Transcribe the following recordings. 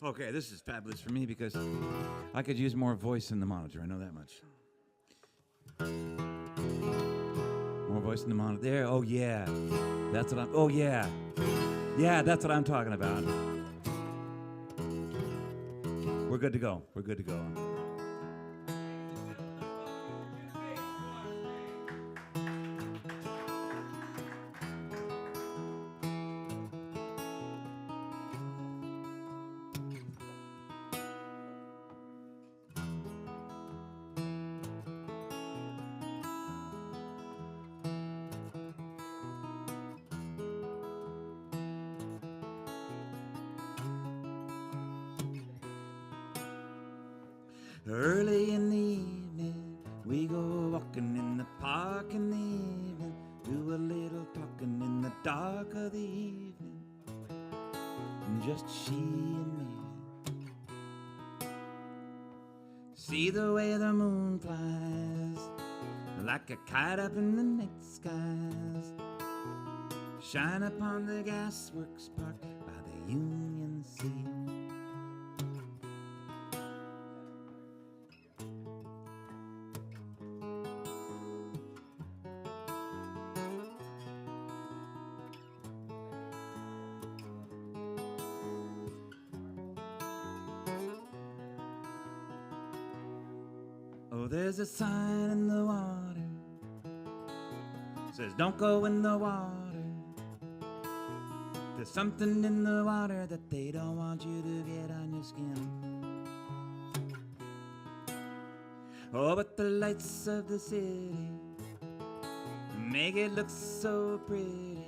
Okay, this is fabulous for me because I could use more voice in the monitor. I know that much. More voice in the monitor. There. Oh yeah, that's what I'm. Oh yeah, yeah, that's what I'm talking about. We're good to go. We're good to go. Early in the evening, we go walking in the park in the evening, do a little talking in the dark of the evening, and just she and me. See the way the moon flies, like a kite up in the night skies, shine upon the gasworks park by the Union Sea. Oh, there's a sign in the water, says don't go in the water. There's something in the water that they don't want you to get on your skin. Oh, but the lights of the city make it look so pretty.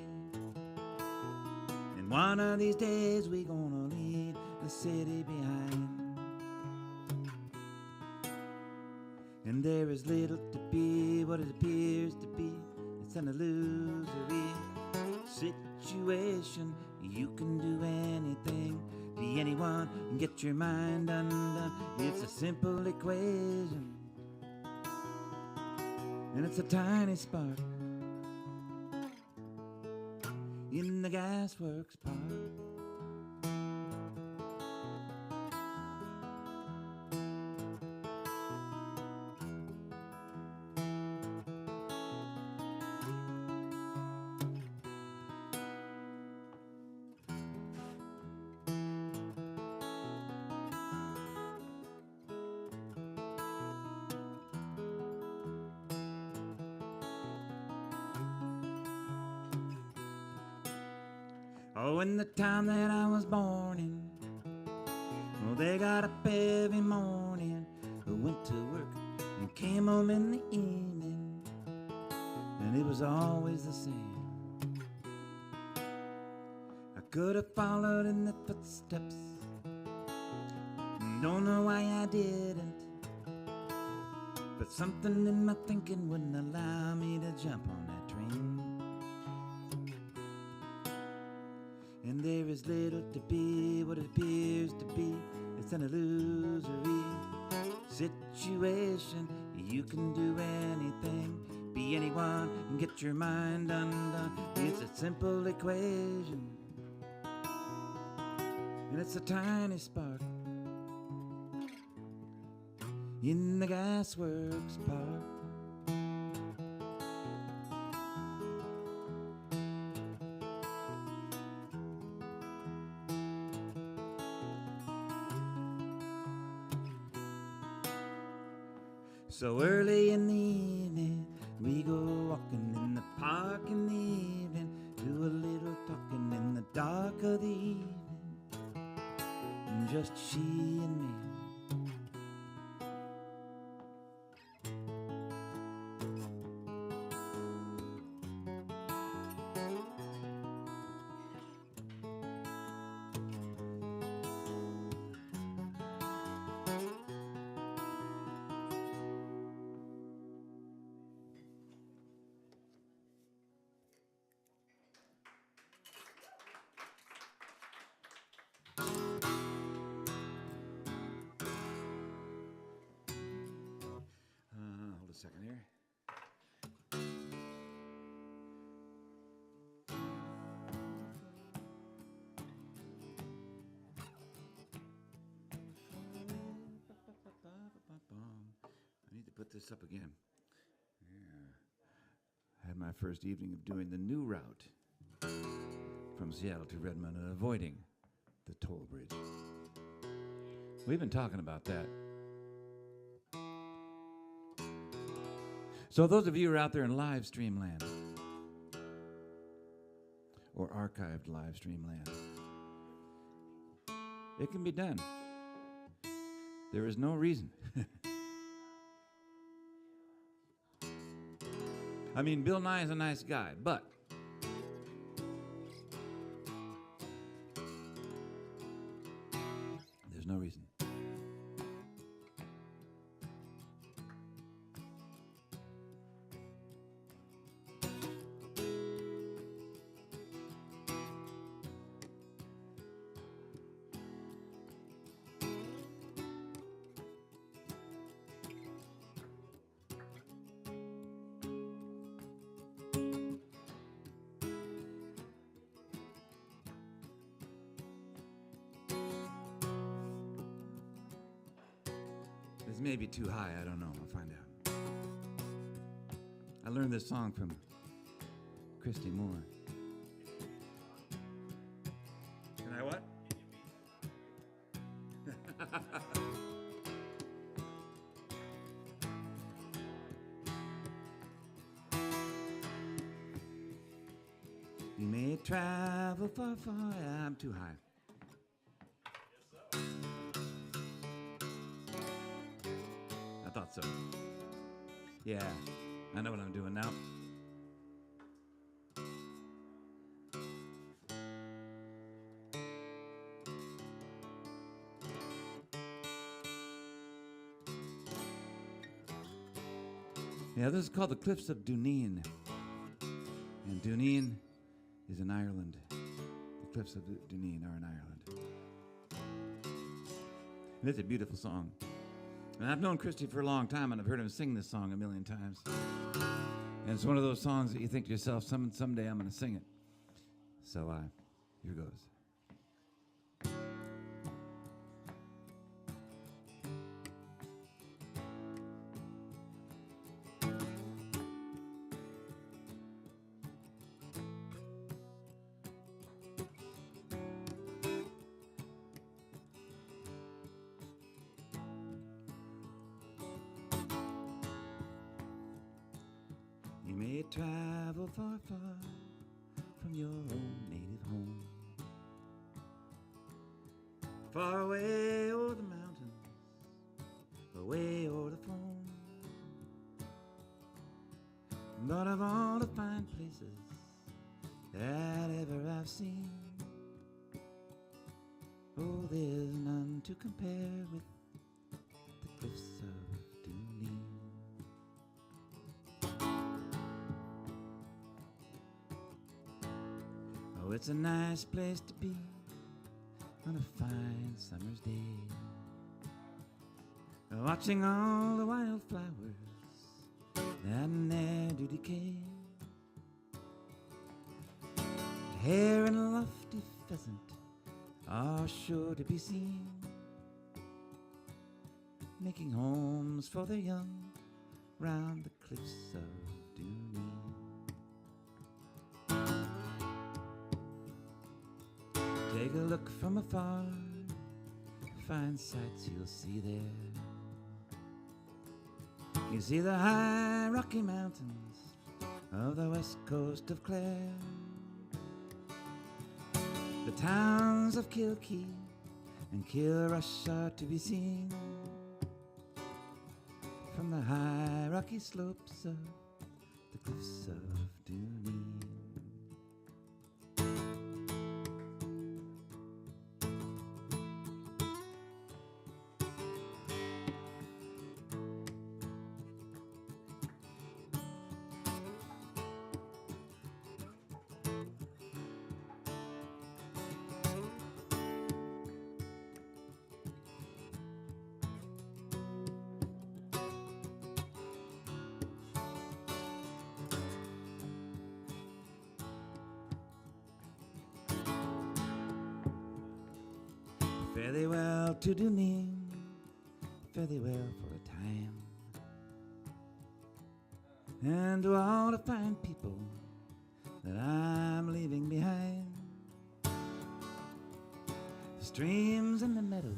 And one of these days we gonna leave the city behind. And there is little to be what it appears to be. It's an illusory situation. You can do anything, be anyone, and get your mind undone. It's a simple equation, and it's a tiny spark in the gasworks park. Oh, in the town that I was born in, well, they got up every morning, went to work and came home in the evening, and it was always the same. I could have followed in the footsteps, don't know why I didn't, but something in my thinking wouldn't allow me to jump on that train. And there is little to be what it appears to be. It's an illusory situation. You can do anything, be anyone, and get your mind undone. It's a simple equation, and it's a tiny spark in the gasworks park. So early in the evening, we go walking in the park in the evening, do a little talking in the dark of the evening, and just she and me. Hold a second here. this up again. Yeah. I had my first evening of doing the new route from Seattle to Redmond and avoiding the toll bridge. We've been talking about that. So those of you who are out there in live stream land or archived live stream land, it can be done. There is no reason. I mean, Bill Nye is a nice guy, but there's no reason. This may be too high, I don't know. I'll find out. I learned this song from Christy Moore. Can I what? You may travel far, far. I'm too high. I thought so. Yeah, I know what I'm doing now. Yeah, this is called the Cliffs of Dooneen. And Dooneen is in Ireland. The Cliffs of Dooneen are in Ireland. And it's a beautiful song. And I've known Christy for a long time, and I've heard him sing this song a million times. And it's one of those songs that you think to yourself, someday I'm going to sing it. So here goes. You may travel far, far from your own native home, far away o'er the mountains, away o'er the foam. But of all the fine places that ever I've seen, oh, there's none to compare with the cliffs of Dooneen. Oh, it's a nice place to be on a fine summer's day, watching all the wildflowers that ne'er do decay. A hare and a lofty pheasant are sure to be seen, making homes for their young round the cliffs of Dooneen. Take a look from afar, fine sights you'll see there. You see the high Rocky Mountains of the west coast of Clare, the towns of Kilkee and Kilrush are to be seen from the high rocky slopes of the cliffs of Dooneen. Fare thee well to Dooneen, fare thee well for a time. and to all the fine people that I'm leaving behind. The streams and the meadows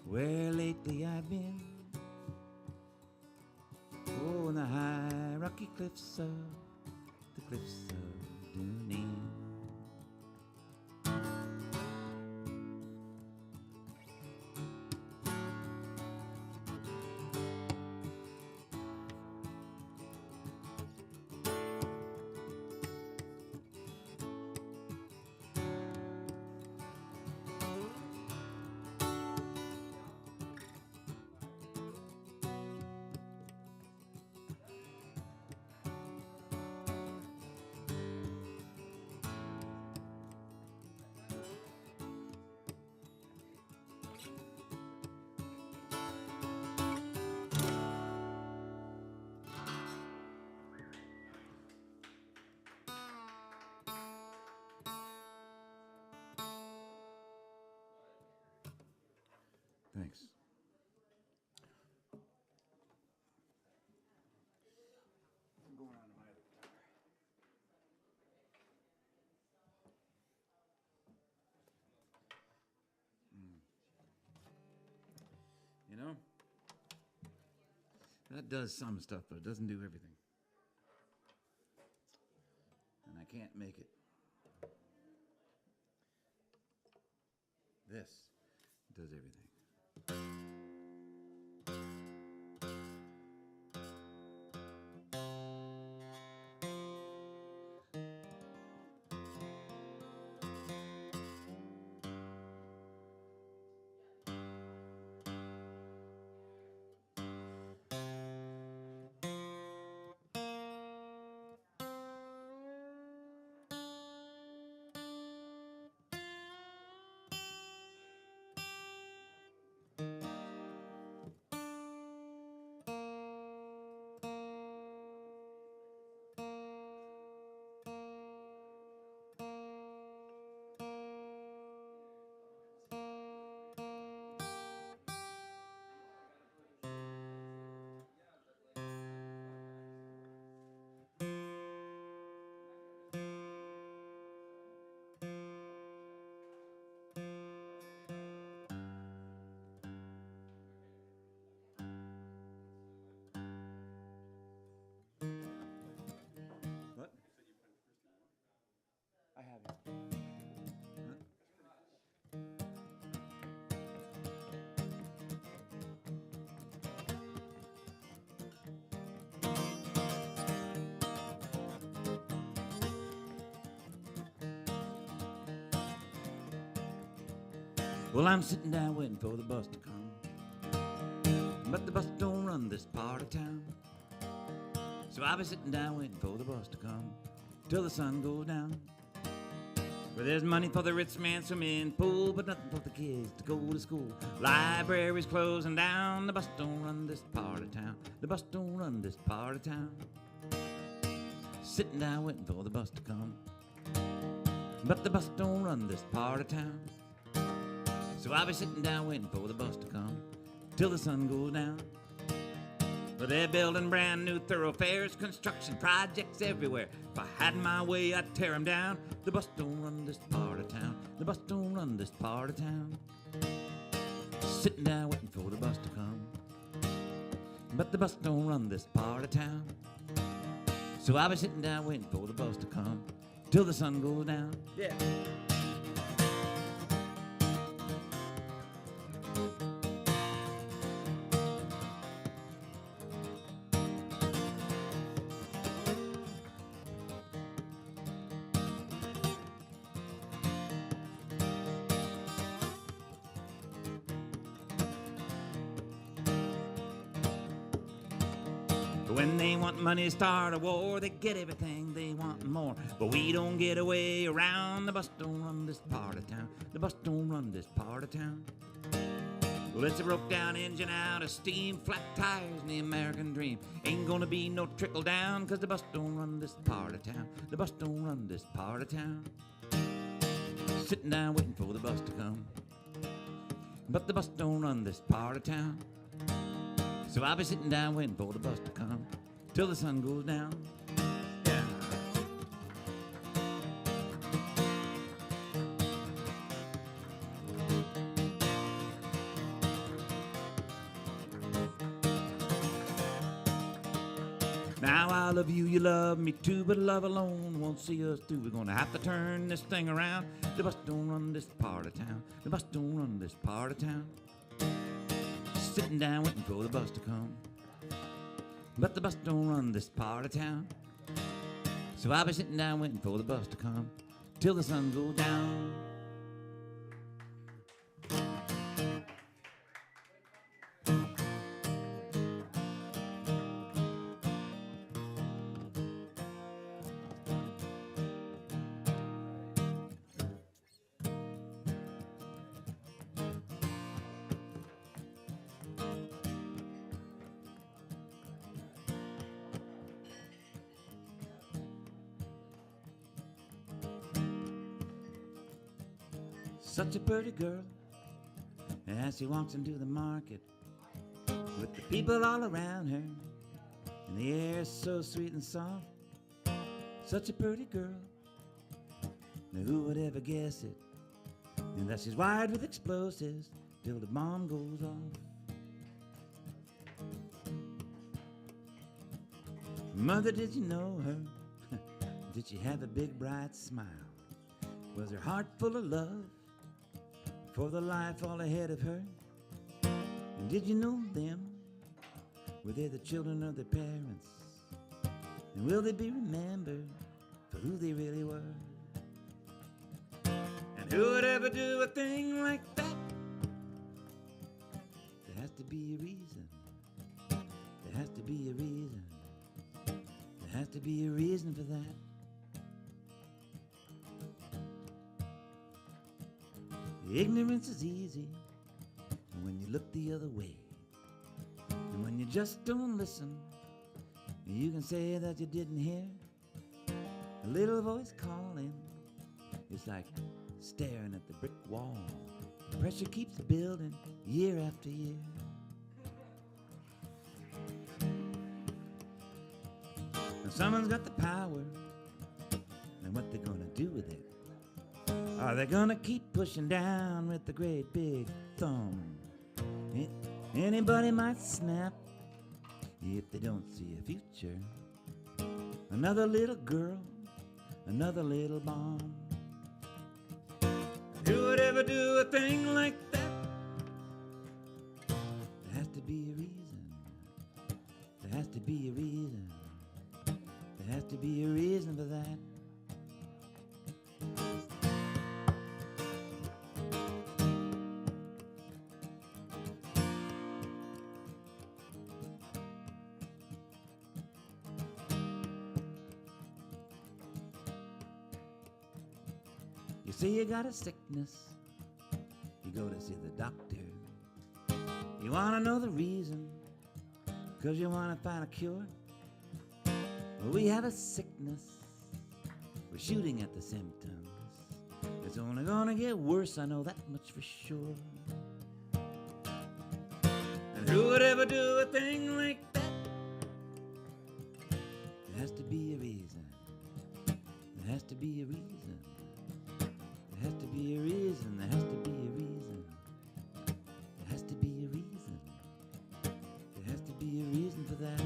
where lately I've been. Oh, and the high rocky cliffs of Dunedin. Thanks. I'm going on to my other guitar. You know, that does some stuff, but it doesn't do everything. And I can't make it. This does everything. What? I have it. Huh? Well, I'm sitting down waiting for the bus to come, but the bus don't run this part of town. So I'll be sitting down waiting for the bus to come till the sun goes down. Where there's money for the rich man's swimming pool, but nothing for the kids to go to school. Libraries closing down. The bus don't run this part of town. The bus don't run this part of town. Sitting down waiting for the bus to come, but the bus don't run this part of town. So I'll be sitting down waiting for the bus to come till the sun goes down. But they're building brand new thoroughfares, construction projects everywhere. If I had my way, I'd tear them down. The bus don't run this part of town. The bus don't run this part of town. Sitting down waiting for the bus to come, but the bus don't run this part of town. So I'll be sitting down waiting for the bus to come till the sun goes down. Yeah. When they want money to start a war, they get everything they want and more. But we don't get away around. The bus don't run this part of town. The bus don't run this part of town. Well, it's a broke down engine out of steam, flat tires and the American dream. Ain't gonna be no trickle down, cause the bus don't run this part of town. The bus don't run this part of town. Sitting down waiting for the bus to come, but the bus don't run this part of town. So I'll be sitting down waiting for the bus to come till the sun goes down. Yeah. Now I love you, you love me too, but love alone won't see us through. We're gonna have to turn this thing around. The bus don't run this part of town. The bus don't run this part of town. Sitting down waiting for the bus to come, but the bus don't run this part of town. So I'll be sitting down waiting for the bus to come till the sun goes down. Such a pretty girl as she walks into the market with the people all around her, and the air is so sweet and soft. Such a pretty girl. Now who would ever guess it? And that she's wired with explosives till the bomb goes off. Mother, did you know her? Did she have a big bright smile? Was her heart full of love for the life all ahead of her? And did you know them? Were they the children of their parents? And will they be remembered for who they really were? And who would ever do a thing like that? There has to be a reason. There has to be a reason. There has to be a reason for that. Ignorance is easy when you look the other way, and when you just don't listen, you can say that you didn't hear. A little voice calling, it's like staring at the brick wall. The pressure keeps building year after year. Now someone's got the power, and what they're gonna do with it? Are they gonna keep pushing down with the great big thumb? Anybody might snap if they don't see a future. Another little girl, another little bomb. Who would ever do a thing like that? There has to be a reason. There has to be a reason. There has to be a reason for that. You say you got a sickness, you go to see the doctor. You want to know the reason, because you want to find a cure. Well, we have a sickness, we're shooting at the symptoms. It's only gonna get worse, I know that much for sure. And who would ever do a thing like that? There has to be a reason. There has to be a reason. There has to be a reason. There has to be a reason. There has to be a reason. There has to be a reason for that.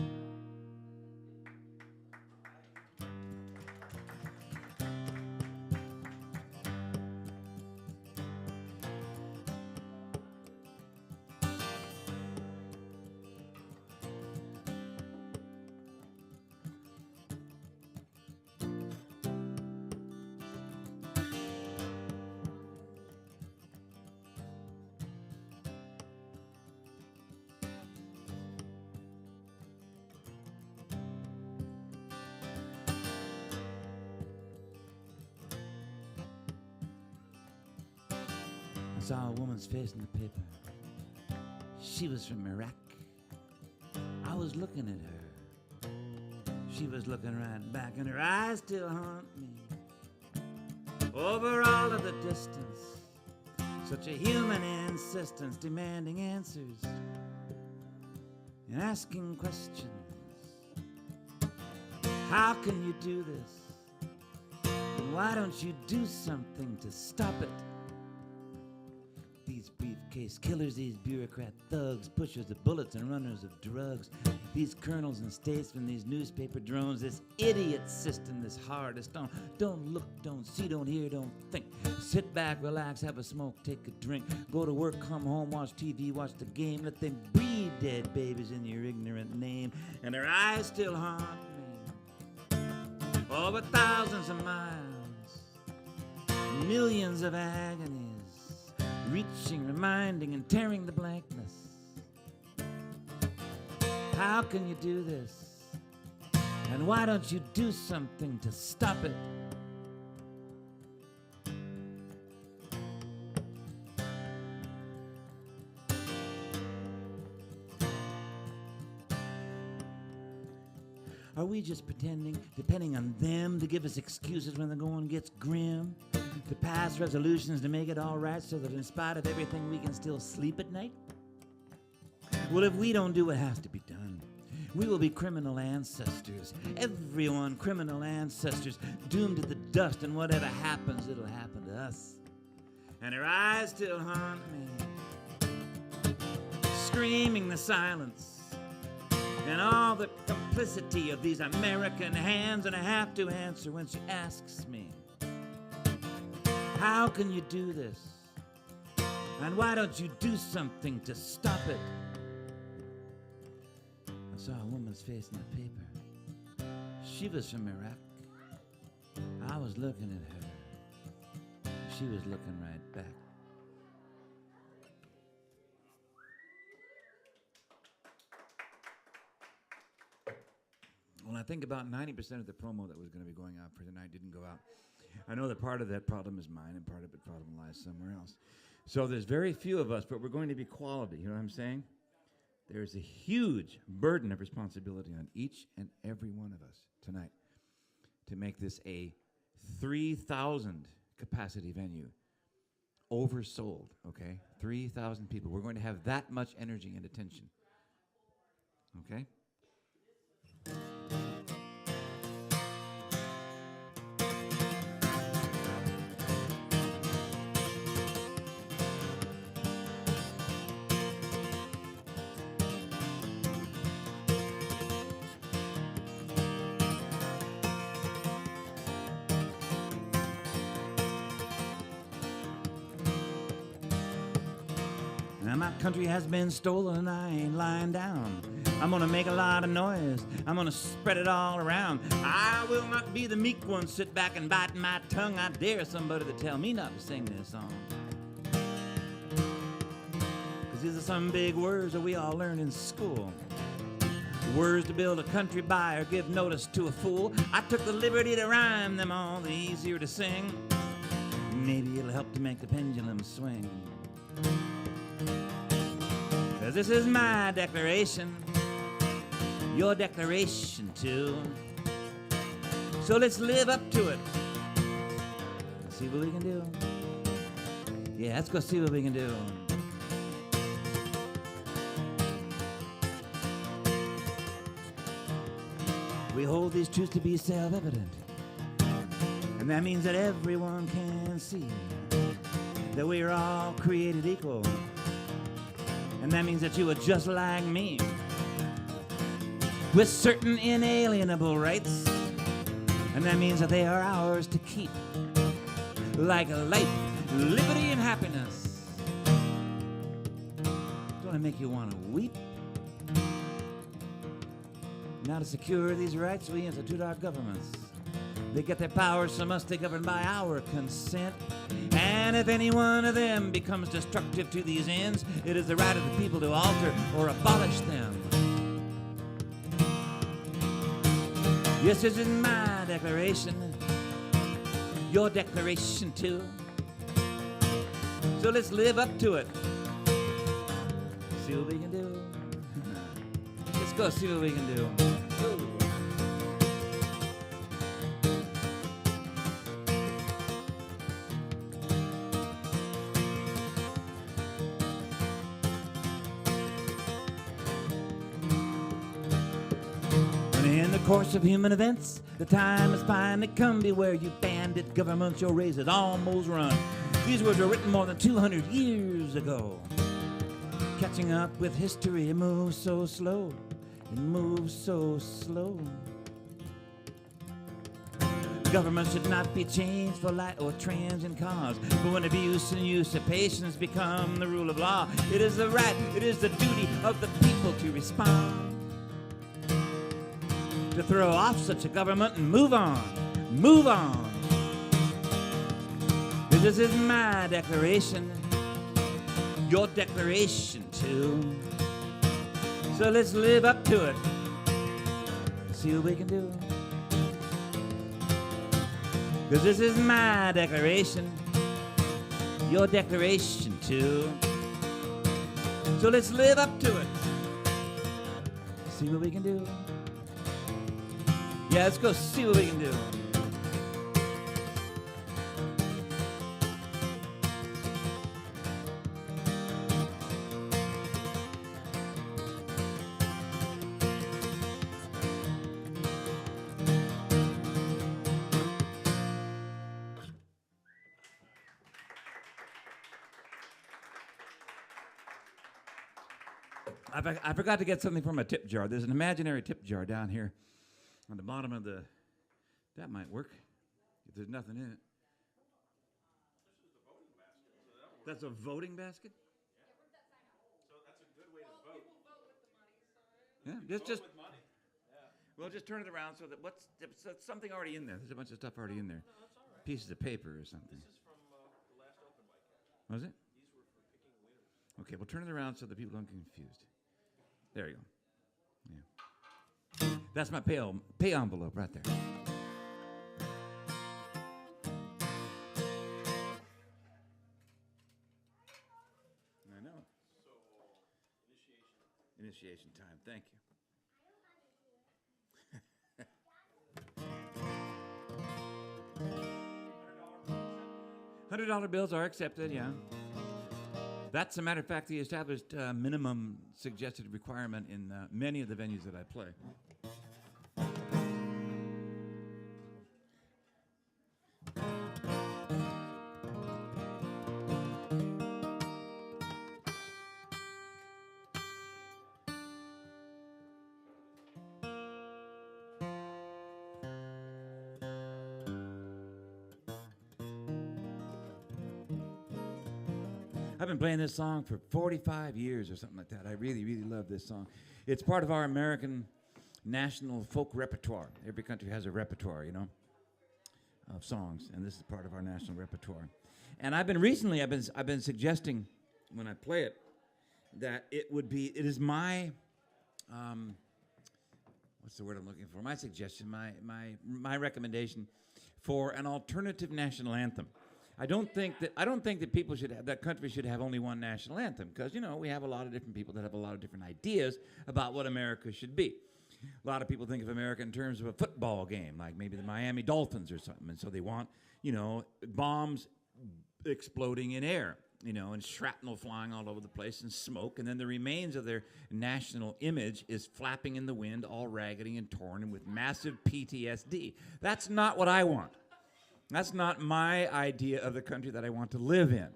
I saw a woman's face in the paper. She was from Iraq. I was looking at her. She was looking right back, and her eyes still haunt me. Over all of the distance, such a human insistence, demanding answers and asking questions. How can you do this? And why don't you do something to stop it? These briefcase killers, these bureaucrat thugs, pushers of bullets and runners of drugs, these colonels and statesmen, these newspaper drones, this idiot system, this hard as stone. Don't look, don't see, don't hear, don't think. Sit back, relax, have a smoke, take a drink. Go to work, come home, watch TV, watch the game. Let them breed dead babies in your ignorant name. And their eyes still haunt me. Over thousands of miles, millions of agonies. Reaching, reminding, and tearing the blankness. How can you do this? And why don't you do something to stop it? Are we just pretending, depending on them to give us excuses when the going gets grim? To pass resolutions to make it all right so that in spite of everything we can still sleep at night? Well, if we don't do what has to be done, we will be criminal ancestors. Everyone criminal ancestors, doomed to the dust, and whatever happens, it'll happen to us. And her eyes still haunt me, screaming the silence and all the complicity of these American hands, and I have to answer when she asks me, how can you do this? And why don't you do something to stop it? I saw a woman's face in the paper. She was from Iraq. I was looking at her. She was looking right back. When I think about 90% of the promo that was going to be going out for tonight didn't go out. I know that part of that problem is mine and part of the problem lies somewhere else. So there's very few of us, but we're going to be quality. You know what I'm saying? There's a huge burden of responsibility on each and every one of us tonight to make this a 3,000 capacity venue. Oversold, okay? 3,000 people. We're going to have that much energy and attention. Okay? Now my country has been stolen and I ain't lying down. I'm gonna make a lot of noise. I'm gonna spread it all around. I will not be the meek one, sit back and bite my tongue. I dare somebody to tell me not to sing this song. Cause these are some big words that we all learned in school. Words to build a country by or give notice to a fool. I took the liberty to rhyme them all, the easier to sing. Maybe it'll help to make the pendulum swing. Cause this is my declaration, your declaration too. So let's live up to it. Let's see what we can do. Yeah, let's go see what we can do. We hold these truths to be self-evident, and that means that everyone can see that we are all created equal. And that means that you are just like me, with certain inalienable rights. And that means that they are ours to keep, like life, liberty, and happiness. Don't it make you want to weep? Now to secure these rights, we institute our governments. They get their powers from us, they govern by our consent. And if any one of them becomes destructive to these ends, it is the right of the people to alter or abolish them. Yes, this is my declaration, your declaration too. So let's live up to it. See what we can do. Let's go see what we can do. In the course of human events, the time has finally come. Beware, you bandit governments, your race is almost run. These words were written more than 200 years ago. Catching up with history, it moves so slow. It moves so slow. Government should not be changed for light or transient cause. But when abuse and usurpations become the rule of law, it is the right, it is the duty of the people to respond. To throw off such a government and move on. Move on. This is my declaration. Your declaration too. So let's live up to it. See what we can do. Because this is my declaration, your declaration too. So let's live up to it. See what we can do. Yeah, let's go see what we can do. I forgot to get something from a tip jar. There's an imaginary tip jar down here on the bottom of the... That might work if there's nothing in it. That's a voting basket? So that's a good way to vote. People vote with the money. So Yeah, just with money. Yeah. Well, just turn it around so that there's something already in there. There's a bunch of stuff already in there. No, that's all right. Pieces of paper or something. This is from the last open mic. Was it? These were for picking winners. Okay, well, turn it around so that people don't get confused. There you go. Yeah. That's my pay envelope right there. I know. So, Initiation time. Thank you. $100 bills are accepted, yeah. That's, a matter of fact, the established minimum suggested requirement in many of the venues that I play. I've been playing this song for 45 years or something like that. I really, really love this song. It's part of our American national folk repertoire. Every country has a repertoire, you know, of songs, and this is part of our national repertoire. And I've been suggesting when I play it that it is my, what's the word I'm looking for? My suggestion, my recommendation for an alternative national anthem. I don't think that that country should have only one national anthem, because, you know, we have a lot of different people that have a lot of different ideas about what America should be. A lot of people think of America in terms of a football game, like maybe the Miami Dolphins or something, and so they want, you know, bombs exploding in air, you know, and shrapnel flying all over the place and smoke, and then the remains of their national image is flapping in the wind, all raggedy and torn and with massive PTSD. That's not what I want. That's not my idea of the country that I want to live in.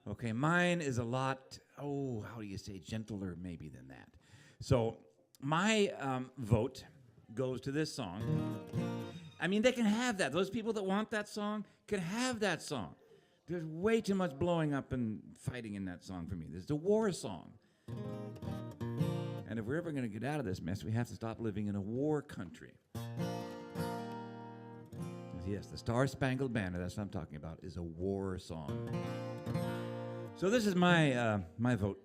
Okay, mine is a lot, how do you say, gentler maybe than that. So my vote goes to this song. I mean, they can have that. Those people that want that song can have that song. There's way too much blowing up and fighting in that song for me. There's the war song. And if we're ever going to get out of this mess, we have to stop living in a war country. Yes, the Star-Spangled Banner, that's what I'm talking about, is a war song. So this is my vote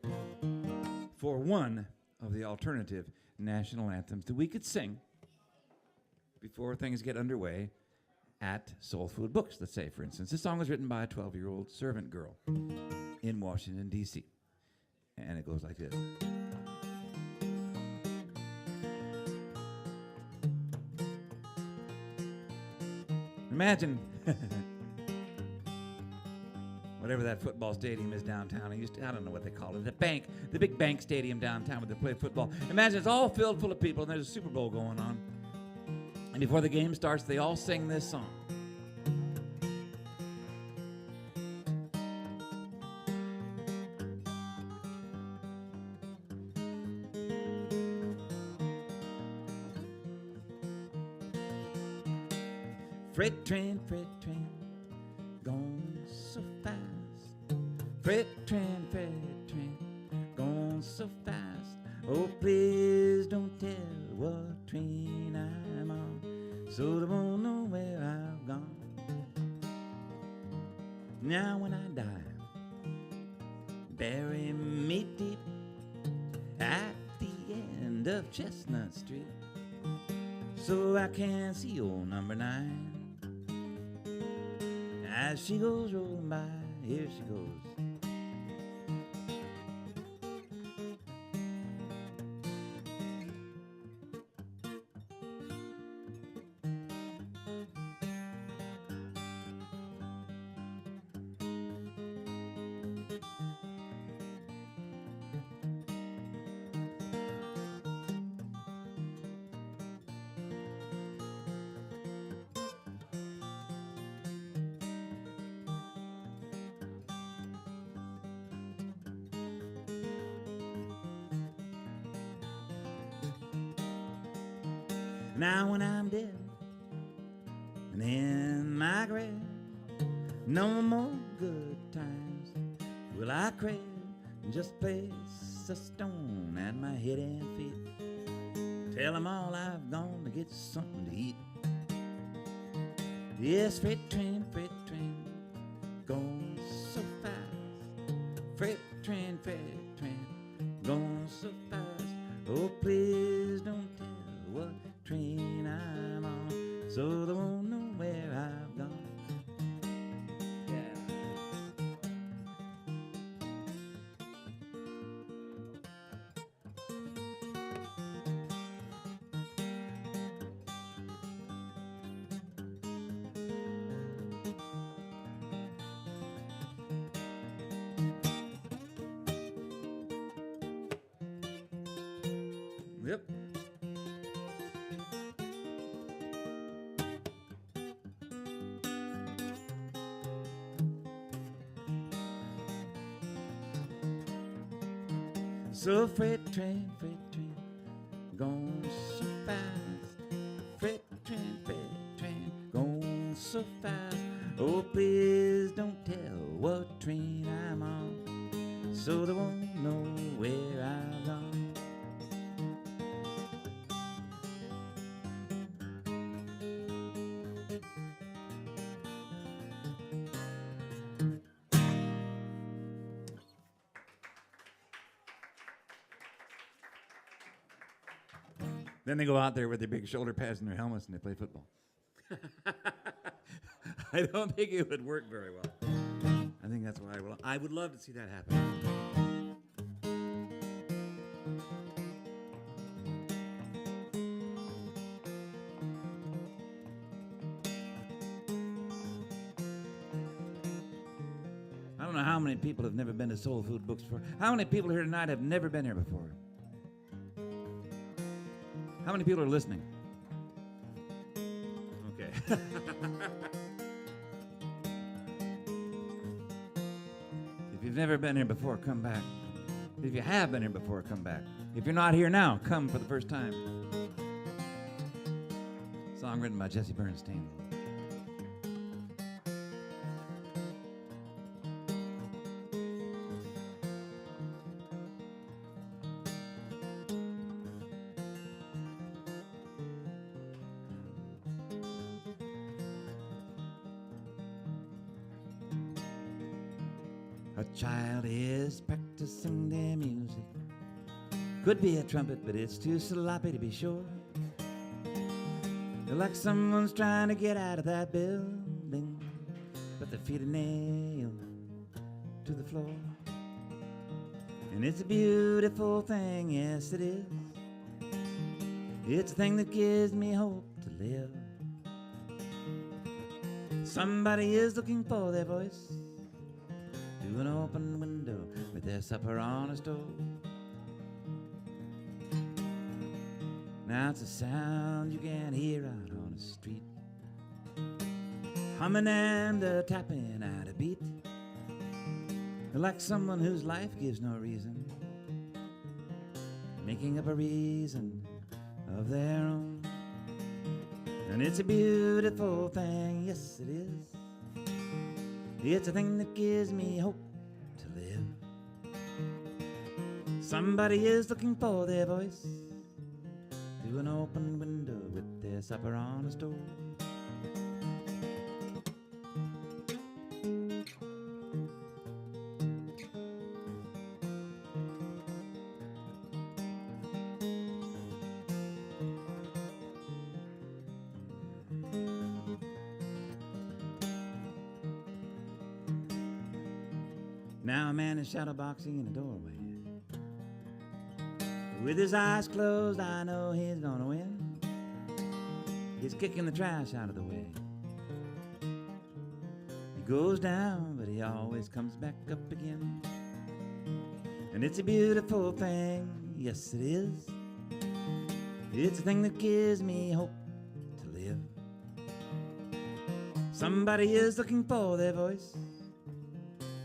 for one of the alternative national anthems that we could sing before things get underway at SoulFood Books, let's say, for instance. This song was written by a 12-year-old servant girl in Washington, D.C. And it goes like this. Imagine whatever that football stadium is downtown. I don't know what they call it. The big bank stadium downtown where they play football. Imagine it's all filled full of people and there's a Super Bowl going on. And before the game starts, they all sing this song. Freight train, going so fast. Freight train, going so fast. Oh, please don't tell what train I'm on, so they won't know where I've gone. Now when I die, bury me deep at the end of Chestnut Street, so I can see old number 9 as she goes rolling by. Here she goes. Now when I'm dead and in my grave, no more good times will I crave. Just place a stone at my head and feet. Tell 'em all I've gone to get something to eat. Yes, freight train, going so fast. Freight train, going so fast. Oh, please don't tell what train I'm on, so they won't know where I've gone. Yeah. Yep. So freight train, going so fast. Freight train, going so fast. Oh, please don't tell what train I'm on, so they won't know where I've gone. Then they go out there with their big shoulder pads and their helmets and they play football. I don't think it would work very well. I think that's why I would love to see that happen. I don't know how many people have never been to SoulFood Books before. How many people here tonight have never been here before? How many people are listening? Okay. If you've never been here before, come back. If you have been here before, come back. If you're not here now, come for the first time. Song written by Jesse Bernstein. A child is practicing their music. Could be a trumpet, but it's too sloppy to be sure. They're like someone's trying to get out of that building, but their feet are nailed to the floor. And it's a beautiful thing, yes it is. It's a thing that gives me hope to live. Somebody is looking for their voice through an open window with their supper on a stove. Now it's a sound you can't hear out on street, humming and tapping at a beat, like someone whose life gives no reason, making up a reason of their own. And it's a beautiful thing, yes it is. It's a thing that gives me hope to live. Somebody is looking for their voice through an open window with their supper on a stove. Now a man is shadowboxing in a doorway. With his eyes closed, I know he's gonna win. He's kicking the trash out of the way. He goes down, but he always comes back up again. And it's a beautiful thing, yes it is. It's a thing that gives me hope to live. Somebody is looking for their voice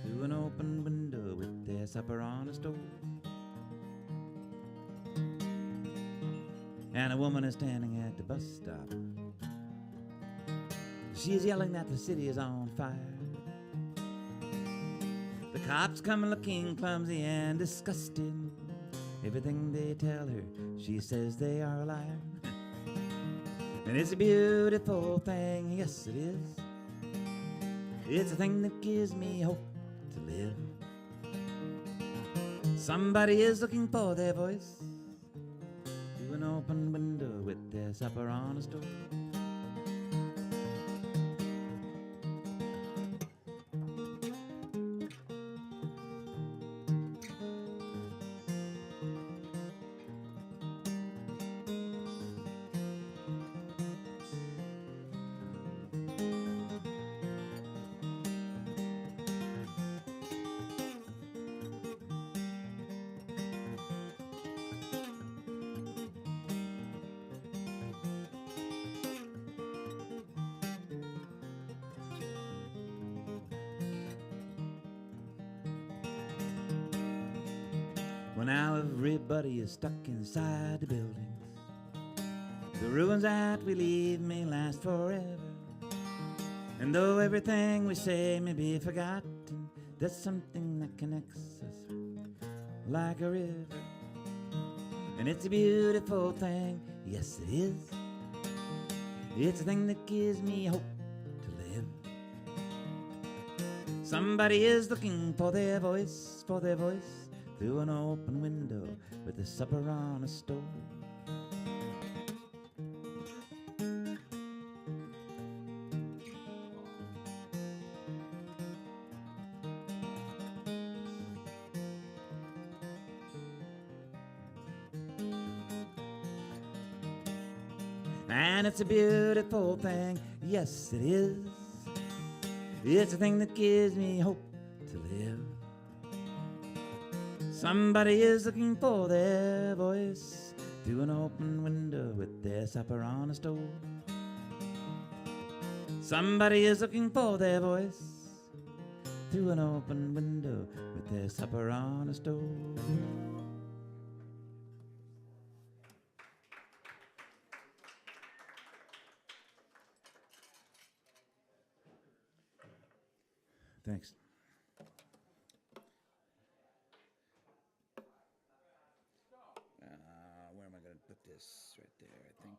through an open window with their supper on a stove. And a woman is standing at the bus stop. She is yelling that the city is on fire. The cops come looking clumsy and disgusted. Everything they tell her, she says they are a liar. And it's a beautiful thing, yes it is. It's a thing that gives me hope to live. Somebody is looking for their voice through an open window with their supper on a stove. Well, now everybody is stuck inside the buildings. The ruins that we leave may last forever. And though everything we say may be forgotten, there's something that connects us like a river. And it's a beautiful thing, yes it is. It's a thing that gives me hope to live. Somebody is looking for their voice, through an open window with a supper on a stove. And it's a beautiful thing, yes it is. It's a thing that gives me hope to live. Somebody is looking for their voice through an open window with their supper on a stove. Somebody is looking for their voice through an open window with their supper on a stove. Thanks. Where am I going to put this? Right there, I think.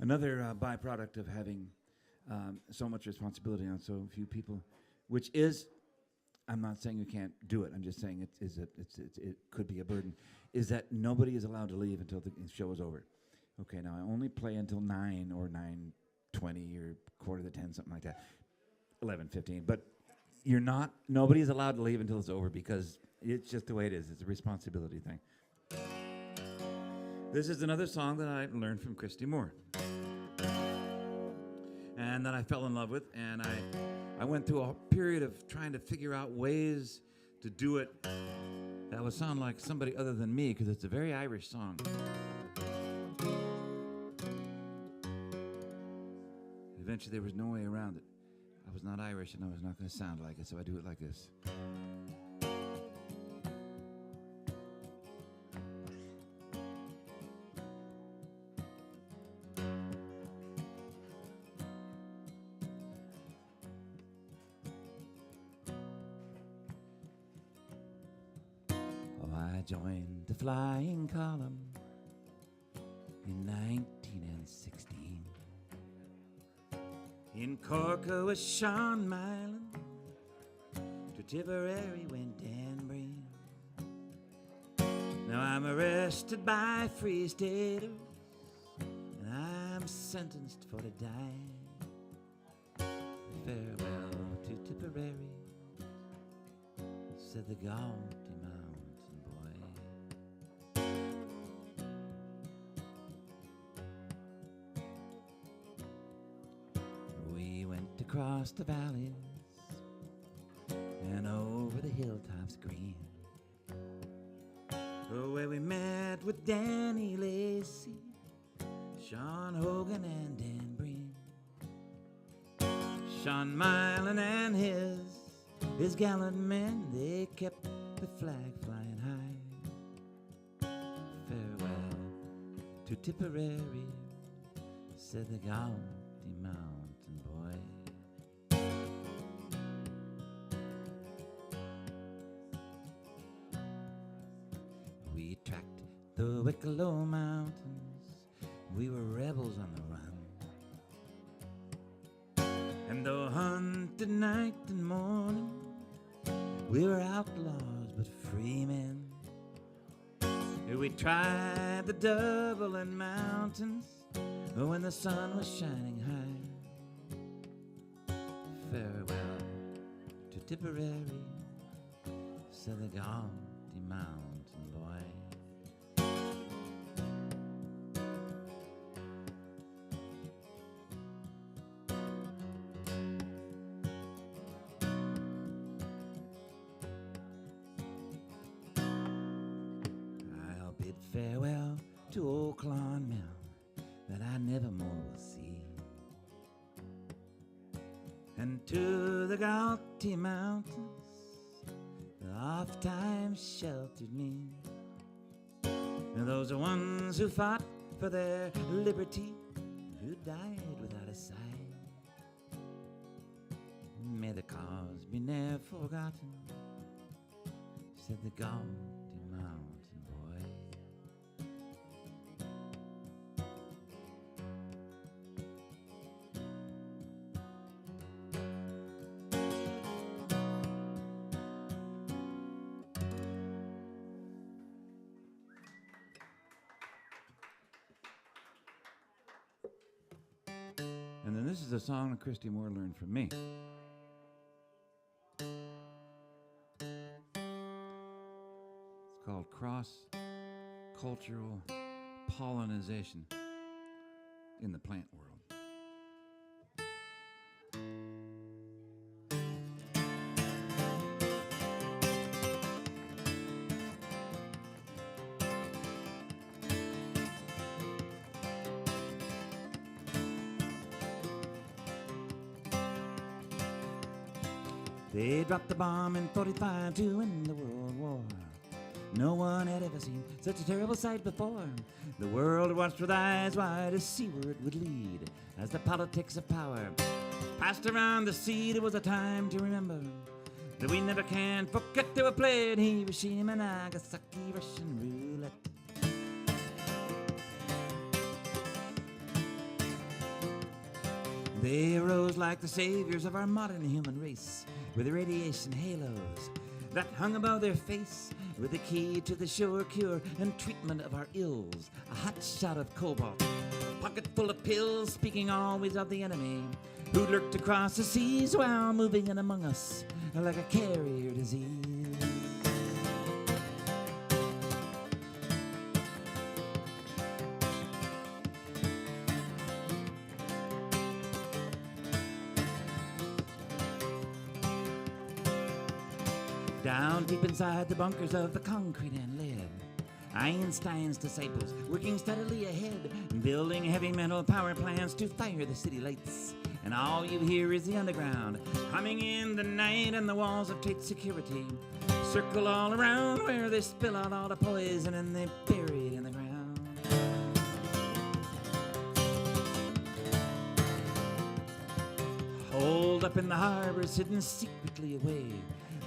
Another byproduct of having so much responsibility on so few people, which is I'm not saying you can't do it. I'm just saying it could be a burden. Is that nobody is allowed to leave until the show is over. Okay, now I only play until 9 or 9:20 or quarter to 10, something like that. 11:15. But nobody's allowed to leave until it's over because it's just the way it is. It's a responsibility thing. This is another song that I learned from Christy Moore. And that I fell in love with, and I went through a period of trying to figure out ways to do it that would sound like somebody other than me, because it's a very Irish song. Eventually there was no way around it. I was not Irish and I was not going to sound like it, so I do it like this. I joined the flying column in 1916. In Cork was Sean Mylan, to Tipperary went Dan Breen. Now I'm arrested by Free Staters, and I'm sentenced for to die. Farewell to Tipperary, said the gaunt across the valleys and over the hilltops green, where we met with Danny Lacey, Sean Hogan and Dan Breen. Sean Mylan and his gallant men, they kept the flag flying high. Farewell to Tipperary, said the Gaunty Mountain Boy. We tracked the Wicklow Mountains, we were rebels on the run. And though hunted night and morning, we were outlaws but free men. We tried the Dublin Mountains when the sun was shining high. Farewell to Tipperary, said the Gaunty Mountain Boy. I'll bid farewell to old Clonmel that I never more will see, and to the Gaunty Mountains that oft times sheltered me, and those are ones who fought for their liberty, who died without a sigh. May the cause be ne'er forgotten, said the Gaunty Mountain Boy. And then this is a song that Christy Moore learned from me. It's called Cross-Cultural Pollination in the Plant World. They dropped the bomb in 45 to win the World War. No one had ever seen such a terrible sight before. The world watched with eyes wide to see where it would lead, as the politics of power passed around the seed. It was a time to remember that we never can forget they were playing Hiroshima and Nagasaki, Russian roulette. They rose like the saviors of our modern human race, were the radiation halos that hung above their face with the key to the sure cure and treatment of our ills. A hot shot of cobalt, a pocket full of pills, speaking always of the enemy who lurked across the seas while moving in among us like a carrier disease. Down deep inside the bunkers of the concrete and lead, Einstein's disciples working steadily ahead, building heavy metal power plants to fire the city lights. And all you hear is the underground humming in the night, and the walls of tight security circle all around where they spill out all the poison and they bury it in the ground. Holed up in the harbors, hidden secretly away,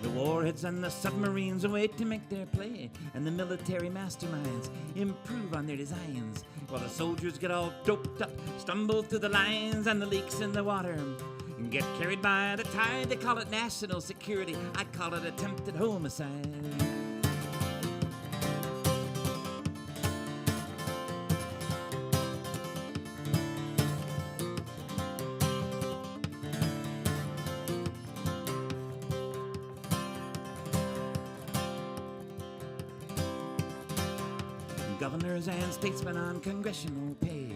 the warheads and the submarines await to make their play, and the military masterminds improve on their designs, while the soldiers get all doped up, stumble through the lines, and the leaks in the water get carried by the tide. They call it national security, I call it attempted homicide. Governors and statesmen on congressional pay,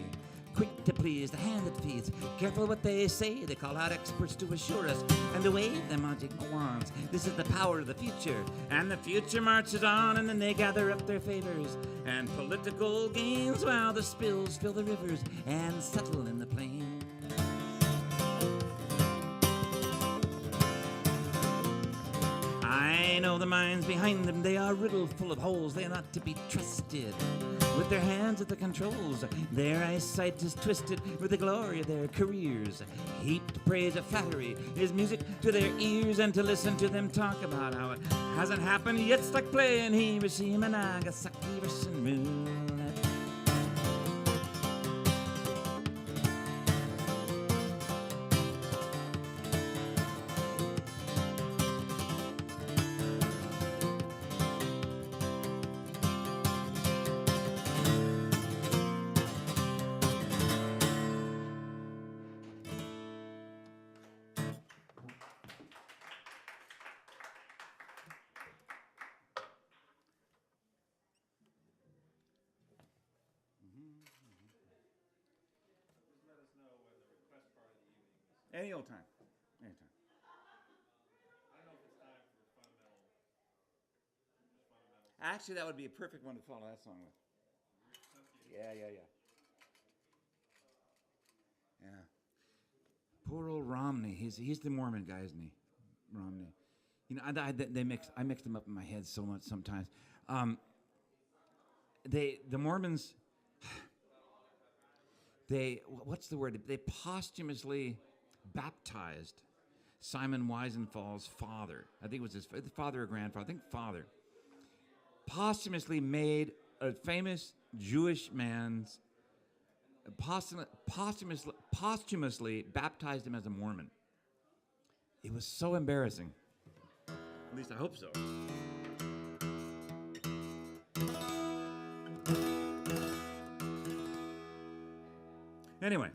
quick to please the hand that feeds, careful what they say. They call out experts to assure us and to wave their magic wands. This is the power of the future, and the future marches on, and then they gather up their favors and political gains while the spills fill the rivers and settle in the plains. I know the minds behind them, they are riddled full of holes. They are not to be trusted with their hands at the controls. Their eyesight is twisted with the glory of their careers. Heaped praise of flattery is music to their ears, and to listen to them talk about how it hasn't happened yet, stuck playing Hiroshima, Nagasaki, Russian roulette. Any old time. Anytime. I don't know if it's time for fundamental. Actually, that would be a perfect one to follow that song with. Yeah. Yeah. Poor old Romney. He's the Mormon guy, isn't he? Romney. You know, I mix them up in my head so much sometimes. The Mormons. What's the word? They posthumously baptized Simon Wiesenthal's father. I think it was his father or grandfather. I think father. Posthumously made a famous Jewish man's posthumously baptized him as a Mormon. It was so embarrassing. At least I hope so. Anyway.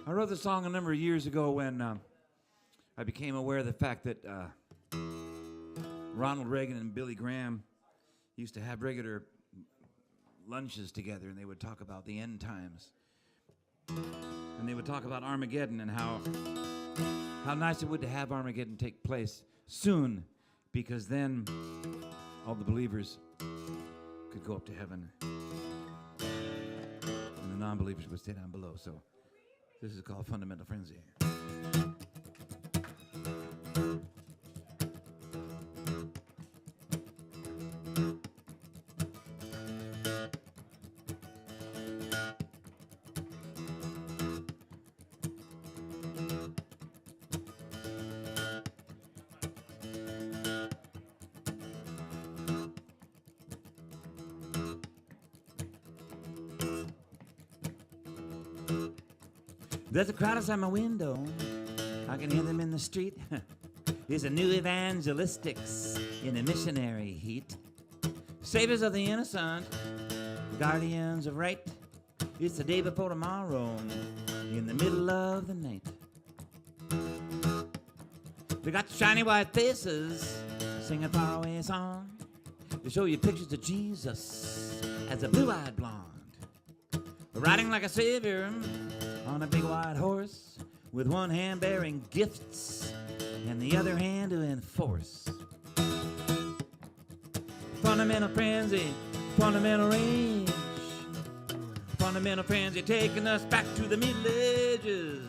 I wrote the song a number of years ago when I became aware of the fact that Ronald Reagan and Billy Graham used to have regular lunches together, and they would talk about the end times. And they would talk about Armageddon and how nice it would to have Armageddon take place soon, because then all the believers could go up to heaven and the non-believers would stay down below. So this is called Fundamental Frenzy. There's a crowd outside my window. I can hear them in the street. It's a new evangelistics in a missionary heat. Saviors of the innocent, guardians of right. It's the day before tomorrow, in the middle of the night. They got shiny white faces, singing faraway song. They show you pictures of Jesus as a blue-eyed blonde, riding like a savior on a big white horse, with one hand bearing gifts and the other hand to enforce. Fundamental frenzy, fundamental range. Fundamental frenzy taking us back to the Middle Ages.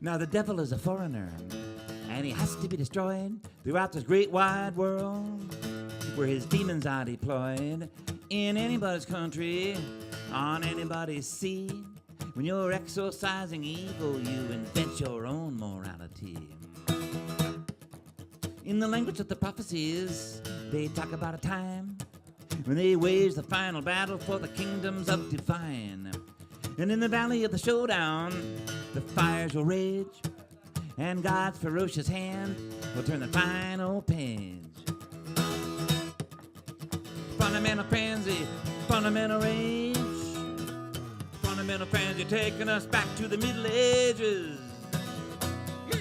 Now the devil is a foreigner, and he has to be destroyed throughout this great wide world, where his demons are deployed in anybody's country, on anybody's sea. When you're exorcising evil, you invent your own morality. In the language of the prophecies, they talk about a time when they wage the final battle for the kingdoms of divine. And in the valley of the showdown, the fires will rage, and God's ferocious hand will turn the final page. Fundamental frenzy, fundamental rage. Fundamental frenzy taking us back to the Middle Ages. Yeah.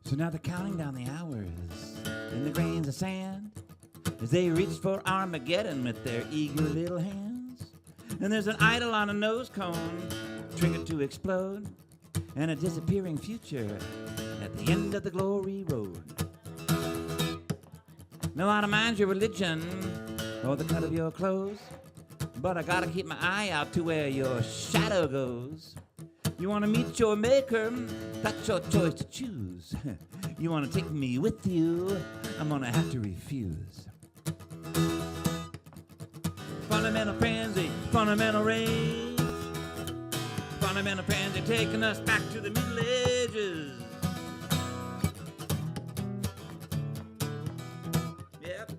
So now they're counting down the hours in the grains of sand as they reach for Armageddon with their eager little hands. And there's an idol on a nose cone, triggered to explode, and a disappearing future at the end of the glory road. Now I don't mind your religion or the cut of your clothes, but I gotta keep my eye out to where your shadow goes. You want to meet your maker? That's your choice to choose. You want to take me with you? I'm going to have to refuse. Fundamental frenzy, fundamental rage. Fundamental frenzy taking us back to the Middle Ages. Yep.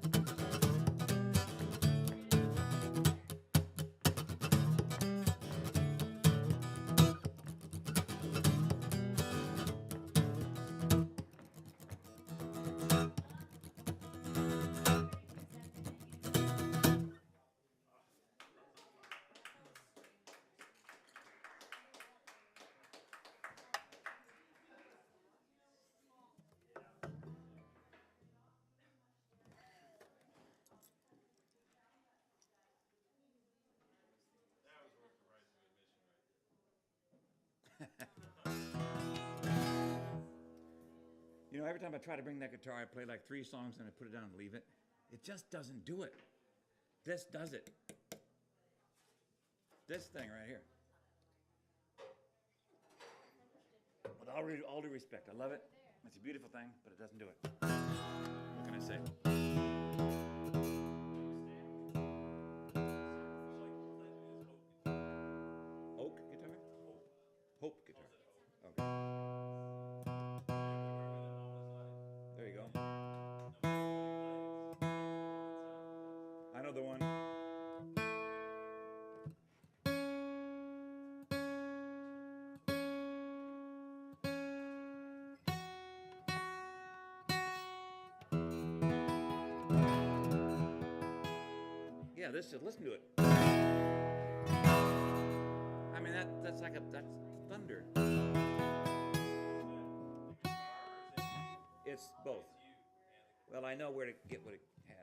You know, every time I try to bring that guitar, I play like 3 songs and I put it down and leave it. It just doesn't do it. This does it. This thing right here. With all due respect, I love it. It's a beautiful thing, but it doesn't do it. What can I say? Oak guitar? Hope guitar. Okay. There you go. I know the one. this is, listen to it. I mean, that's thunder. It's both. Well, I know where to get what it has.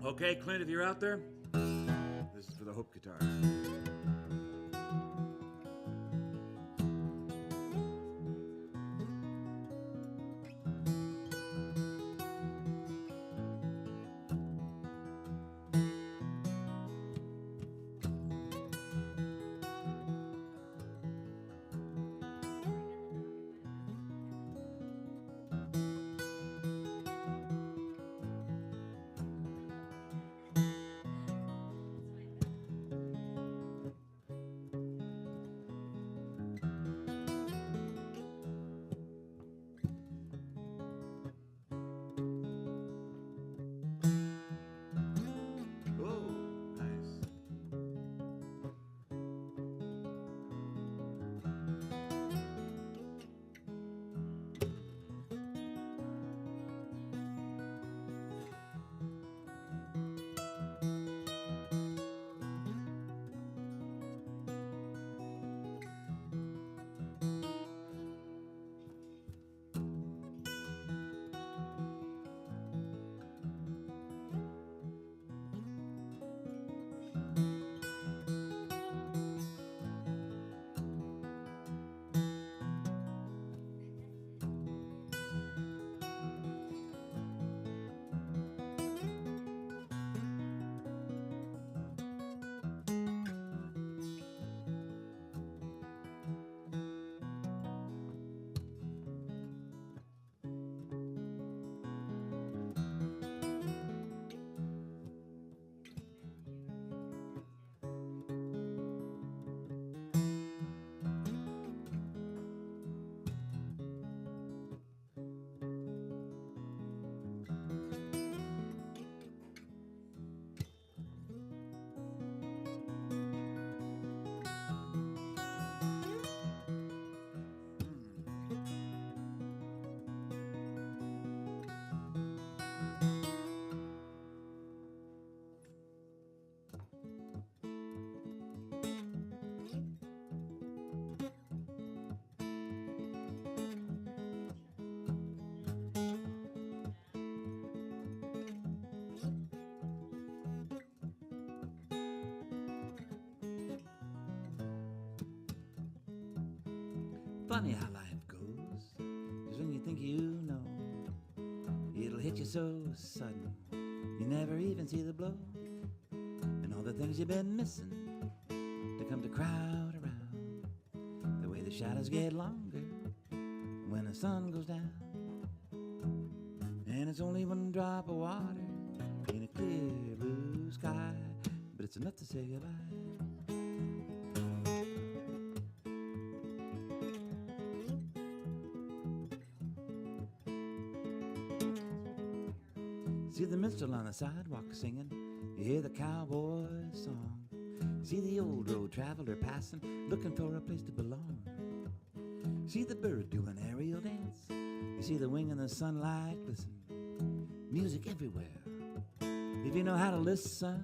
Okay, Clint, if you're out there, this is for the Hope guitar. Funny how life goes, 'cause when you think you know, it'll hit you so sudden, you never even see the blow, and all the things you've been missing to come to crowd around, the way the shadows get longer when the sun goes down, and it's only one drop of water in a clear blue sky, but it's enough to say goodbye. See the minstrel on the sidewalk singing, you hear the cowboy's song. See the old road traveler passing, looking for a place to belong. See the bird do an aerial dance, you see the wing in the sunlight glisten. Music everywhere, if you know how to listen.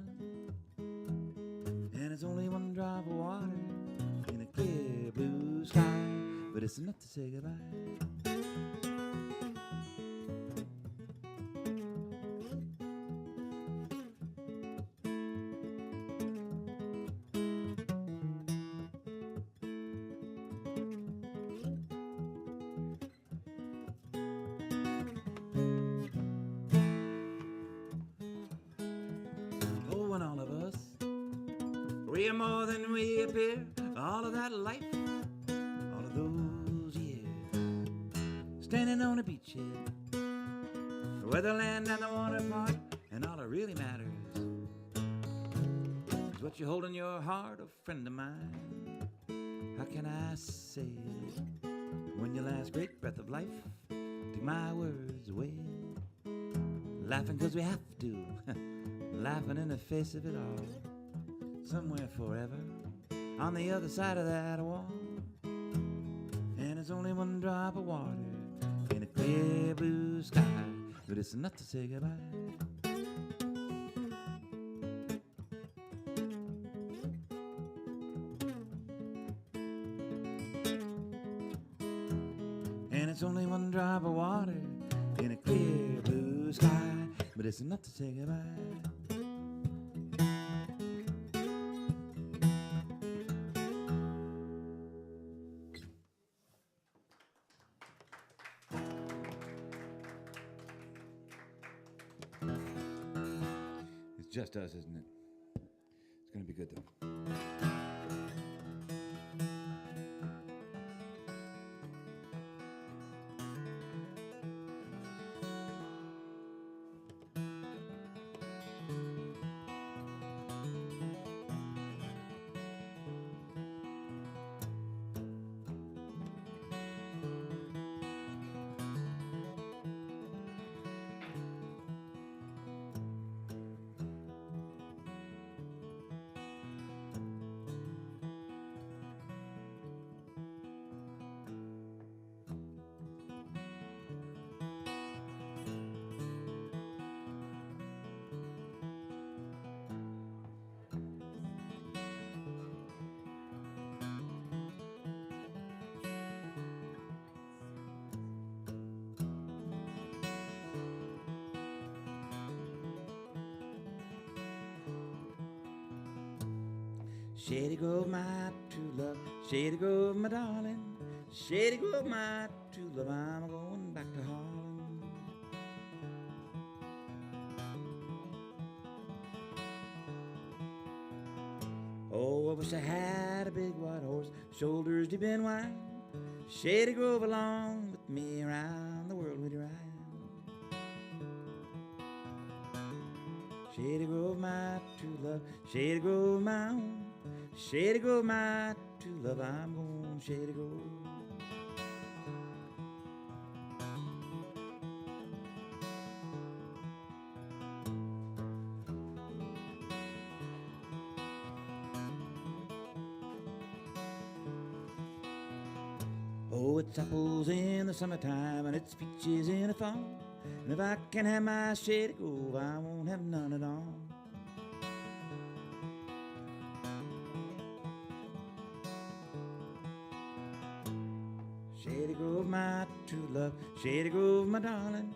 And it's only one drop of water in a clear blue sky, but it's enough to say goodbye. We are more than we appear, all of that life, all of those years, standing on a beachhead, where the land and the water part, and all that really matters is what you hold in your heart, a friend of mine. How can I say it when your last great breath of life took my words away? Laughing 'cause we have to, laughing in the face of it all. Somewhere forever, on the other side of that wall. And it's only one drop of water in a clear blue sky, but it's enough to say goodbye. And it's only one drop of water in a clear blue sky, but it's enough to say goodbye. It's just us, isn't it? It's going to be good, though. Shady Grove, my true love, Shady Grove, my darling, Shady Grove, my true love, I'm going back to Harlem. Oh, I wish I had a big white horse, shoulders deep in wine, Shady Grove along with me, around the world we'd ride. Shady Grove, my true love, Shady Grove, my own, Shady Grove, my true love, I'm going Shady Grove. Oh, it's apples in the summertime and it's peaches in the fall. And if I can have my Shady Grove, I won't have none at all. Shady Grove, my true love, Shady Grove, my darling,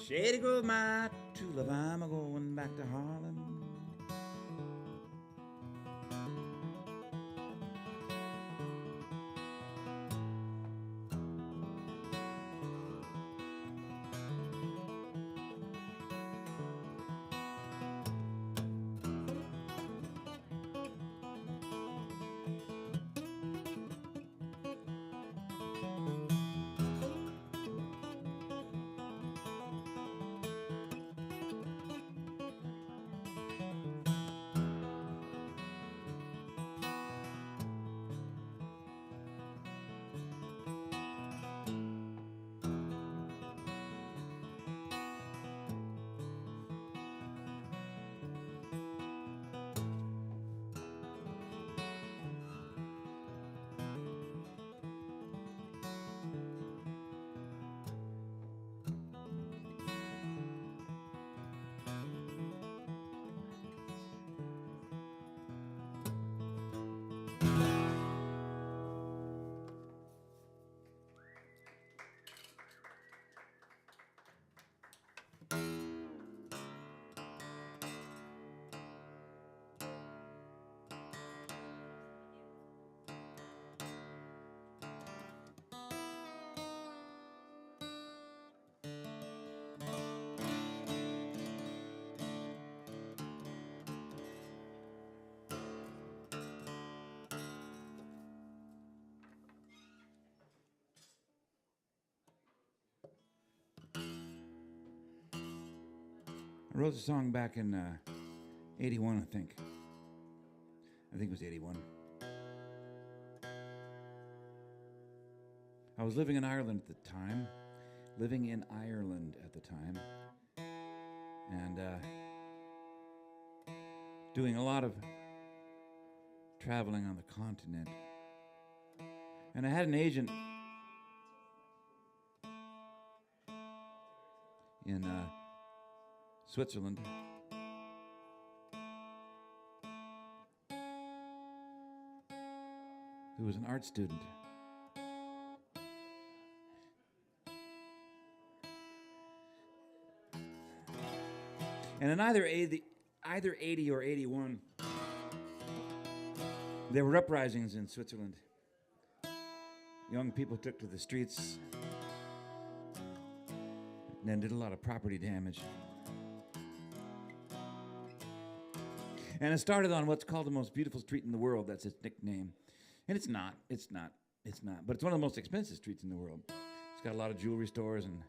Shady Grove, my true love, I'm a-going back to Harlem. I wrote the song back in 81, I think. I think it was 81. I was living in Ireland at the time. And doing a lot of traveling on the continent. And I had an agent in Switzerland who was an art student. And in either 80 or 81, there were uprisings in Switzerland. Young people took to the streets and then did a lot of property damage. And it started on what's called the most beautiful street in the world. That's its nickname. And it's not. But it's one of the most expensive streets in the world. It's got a lot of jewelry stores and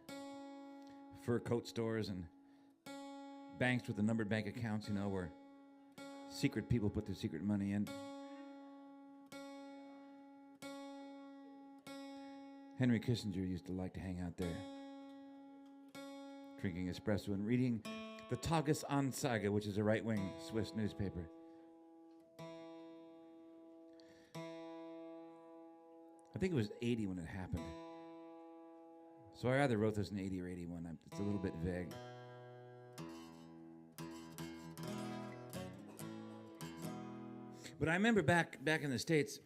fur coat stores and banks with the numbered bank accounts, you know, where secret people put their secret money in. Henry Kissinger used to like to hang out there, drinking espresso and reading the Tagesanzeiger, which is a right-wing Swiss newspaper. I think it was 80 when it happened. So I either wrote this in 80 or 81. It's a little bit vague. But I remember back in the States,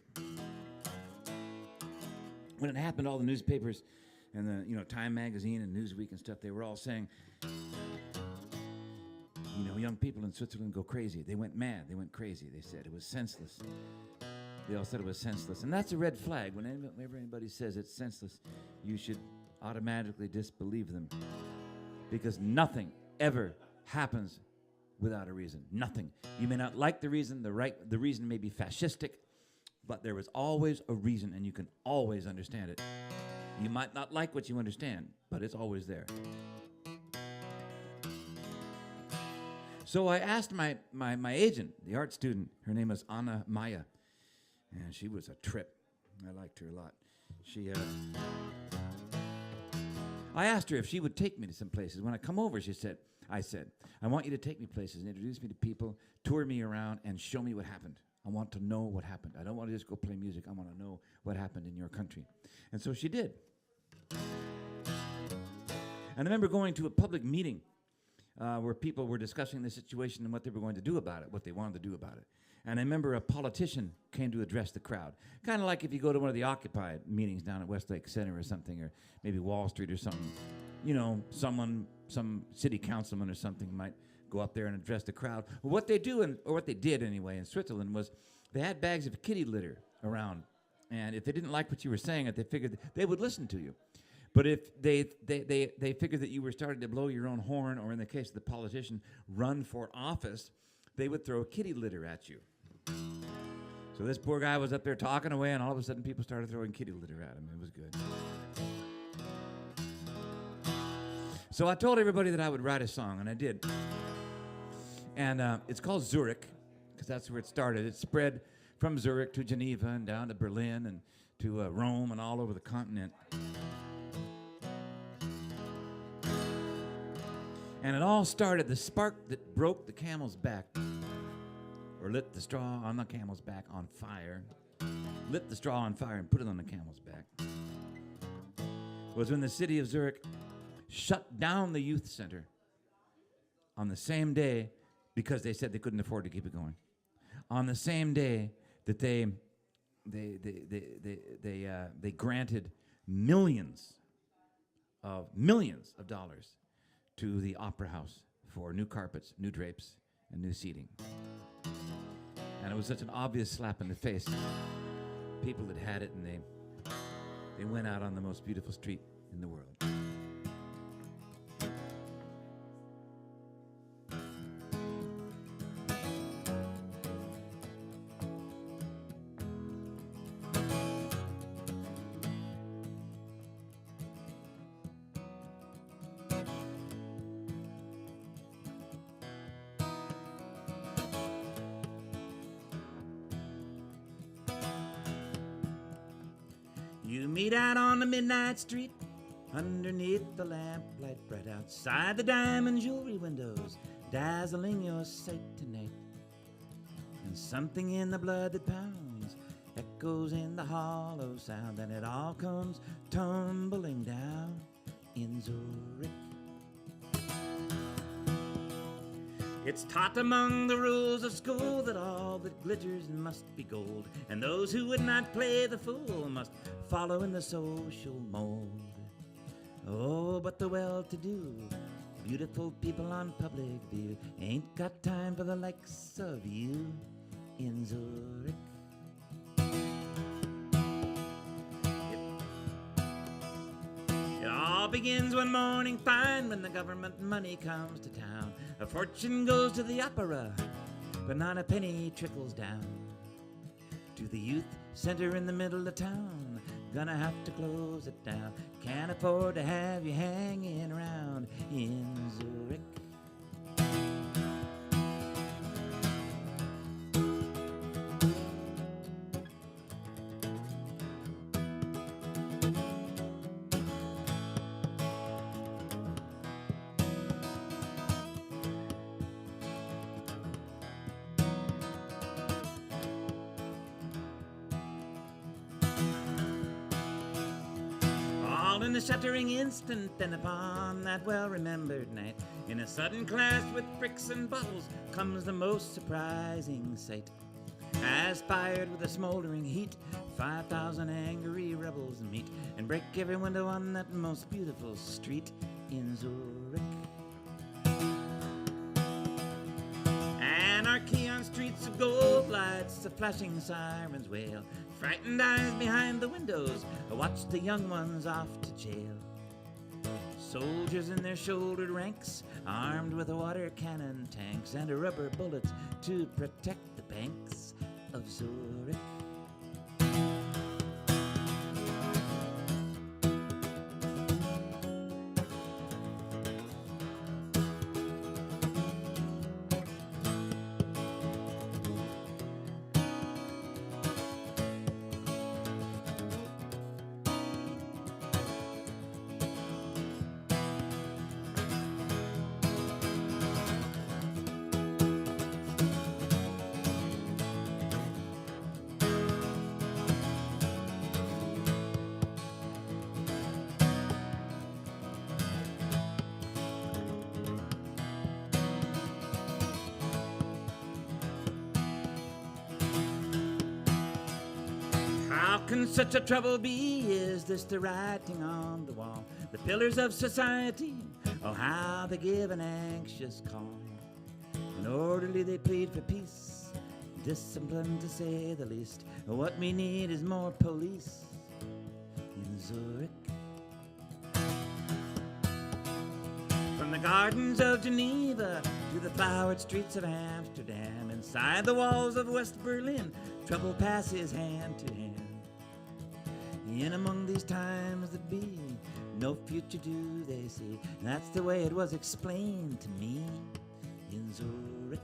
when it happened, all the newspapers and the Time Magazine and Newsweek and stuff, they were all saying, young people in Switzerland go crazy. They went mad. They went crazy. They said it was senseless. They all said it was senseless. And that's a red flag. Whenever anybody says it's senseless, you should automatically disbelieve them. Because nothing ever happens without a reason. Nothing. You may not like the reason. The reason may be fascistic, but there was always a reason, and you can always understand it. You might not like what you understand, but it's always there. So I asked my agent, the art student, her name was Anna Maya, and she was a trip. I liked her a lot. I asked her if she would take me to some places. When I come over, I said, I want you to take me places and introduce me to people, tour me around, and show me what happened. I want to know what happened. I don't want to just go play music. I want to know what happened in your country. And so she did. And I remember going to a public meeting where people were discussing the situation and what they were going to do about it, what they wanted to do about it. And I remember a politician came to address the crowd. Kind of like if you go to one of the Occupy meetings down at Westlake Center or something, or maybe Wall Street or something. Some city councilman or something might go up there and address the crowd. Well, what they do, or what they did anyway in Switzerland, was they had bags of kitty litter around. And if they didn't like what you were saying, they figured they would listen to you. But if they figured that you were starting to blow your own horn, or in the case of the politician, run for office, they would throw kitty litter at you. So this poor guy was up there talking away, and all of a sudden people started throwing kitty litter at him. It was good. So I told everybody that I would write a song, and I did. And it's called Zurich, because that's where it started. It spread from Zurich to Geneva and down to Berlin and to Rome and all over the continent. And it all started, the spark that broke the camel's back, or lit the straw on the camel's back on fire, lit the straw on fire and put it on the camel's back, was when the city of Zurich shut down the youth center on the same day, because they said they couldn't afford to keep it going. On the same day that they granted millions of dollars to the opera house for new carpets, new drapes, and new seating. And it was such an obvious slap in the face. People had it, and they went out on the most beautiful street in the world. You meet out on the midnight street, underneath the lamplight, right outside the diamond jewelry windows, dazzling your sight tonight. And something in the blood that pounds echoes in the hollow sound, and it all comes tumbling down in Zurich. It's taught among the rules of school that all that glitters must be gold, and those who would not play the fool must follow in the social mold. Oh, but the well-to-do, beautiful people on public view ain't got time for the likes of you in Zurich. It all begins one morning fine when the government money comes to town. A fortune goes to the opera, but not a penny trickles down to the youth center in the middle of town. Gonna have to close it down. Can't afford to have you hanging around in Zurich. In a shuddering instant, and upon that well-remembered night, in a sudden clash with bricks and bottles, comes the most surprising sight. As fired with a smoldering heat, 5,000 angry rebels meet and break every window on that most beautiful street in Zurich. Anarchy on streets of gold lights, the flashing sirens wail. Frightened eyes behind the windows watch the young ones off to jail. Soldiers in their shouldered ranks, armed with water cannon tanks and rubber bullets to protect the banks of Zurich. How can such a trouble be? Is this the writing on the wall? The pillars of society, oh how they give an anxious call. And orderly they plead for peace, discipline to say the least. What we need is more police in Zurich. From the gardens of Geneva to the flowered streets of Amsterdam, inside the walls of West Berlin, trouble passes hand to hand. In among these times that be, no future do they see. That's the way it was explained to me in Zurich.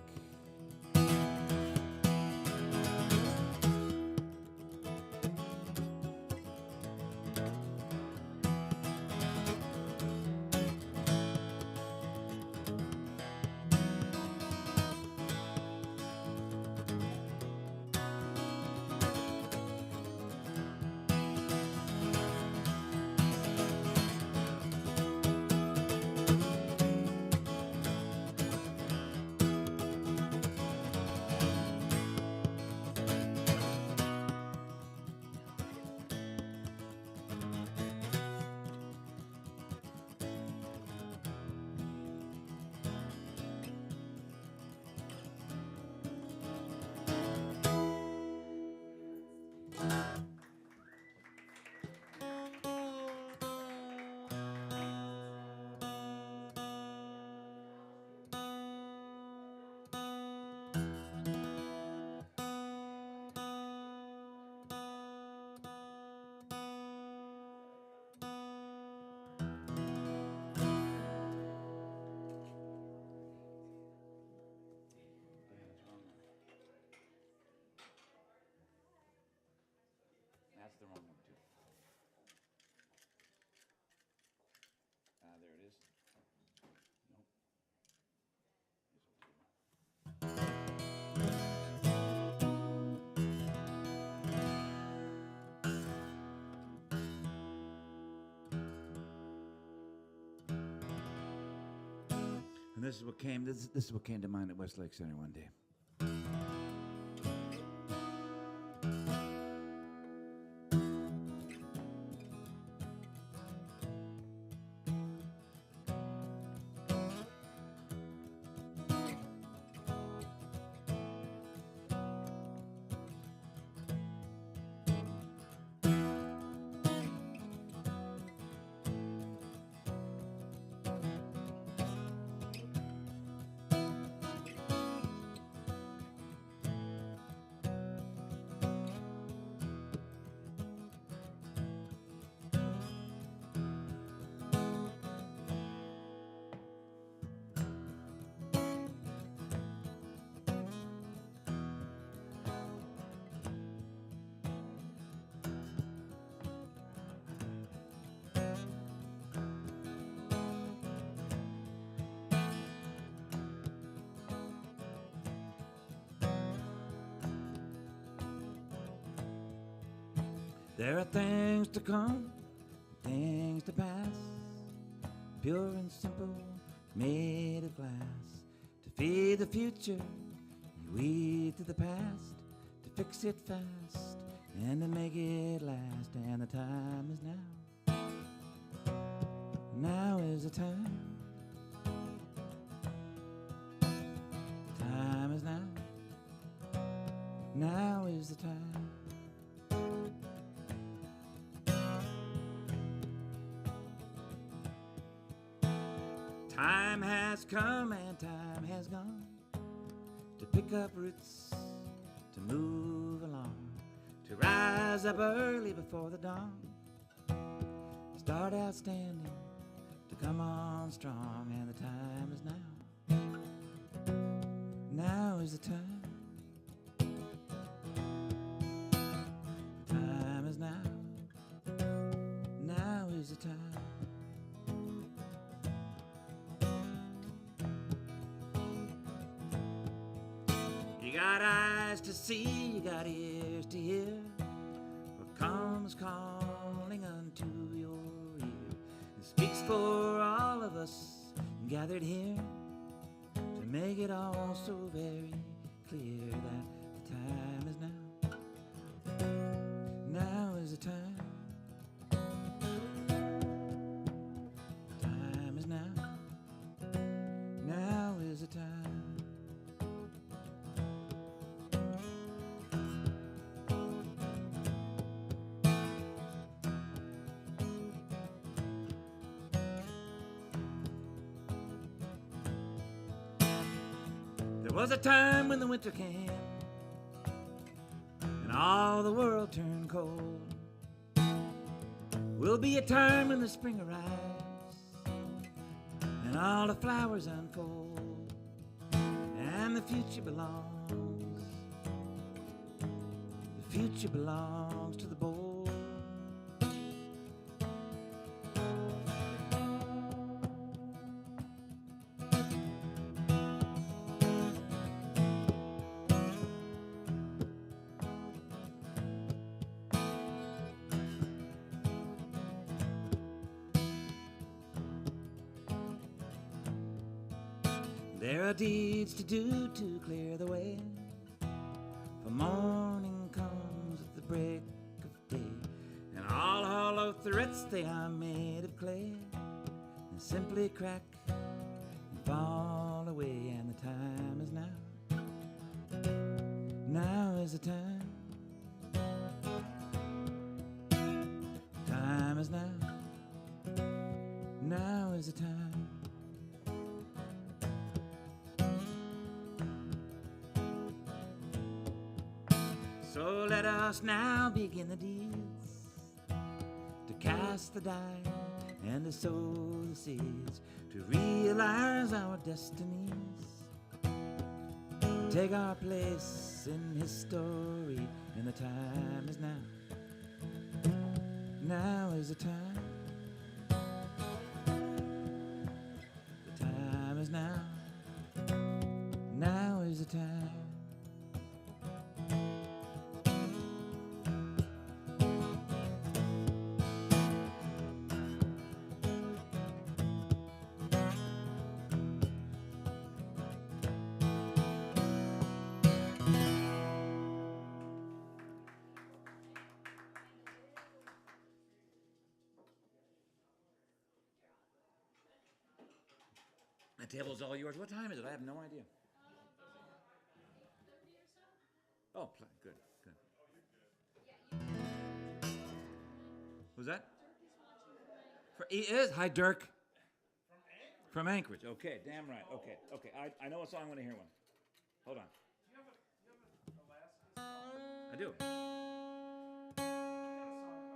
That's the wrong one, too. There it is. Nope. this is what came. This is what came to mind at Westlake Center one day. There are things to come, things to pass, pure and simple, made of glass. To feed the future, you weed through the past, to fix it fast, and to make it last. And the time is now. Now is the time. Time is now. Now is the time. Time has come and time has gone to pick up roots, to move along, to rise up early before the dawn, start out standing, to come on strong. And the time is now. Now is the time. The time is now. Now is the time. You got eyes to see, you got ears to hear what comes calling unto your ear. It speaks for all of us gathered here to make it all so very clear that the time is now. Now is the time. The time is now. Now is the time. There was a time when the winter came and all the world turned cold. Will be a time when the spring arrives and all the flowers unfold, and the future belongs. The future belongs to the bold. There are deeds to do to clear the way, for morning comes at the break of day, and all hollow threats they are made of clay, and simply crack and fall away. And the time is now. Now is the time. Time is now. Now is the time. So let us now begin the deeds, to cast the die and to sow the seeds, to realize our destinies, take our place in history. And the time is now. Now is the time. The time is now. Now is the time. The table's all yours. What time is it? I have no idea. Oh, good, good. Who's that? He is? Hi, Dirk. From Anchorage. Okay, damn right. Okay, okay. I know a song. I'm going to hear one. Hold on. Do you have a Alaska song? I do. A song about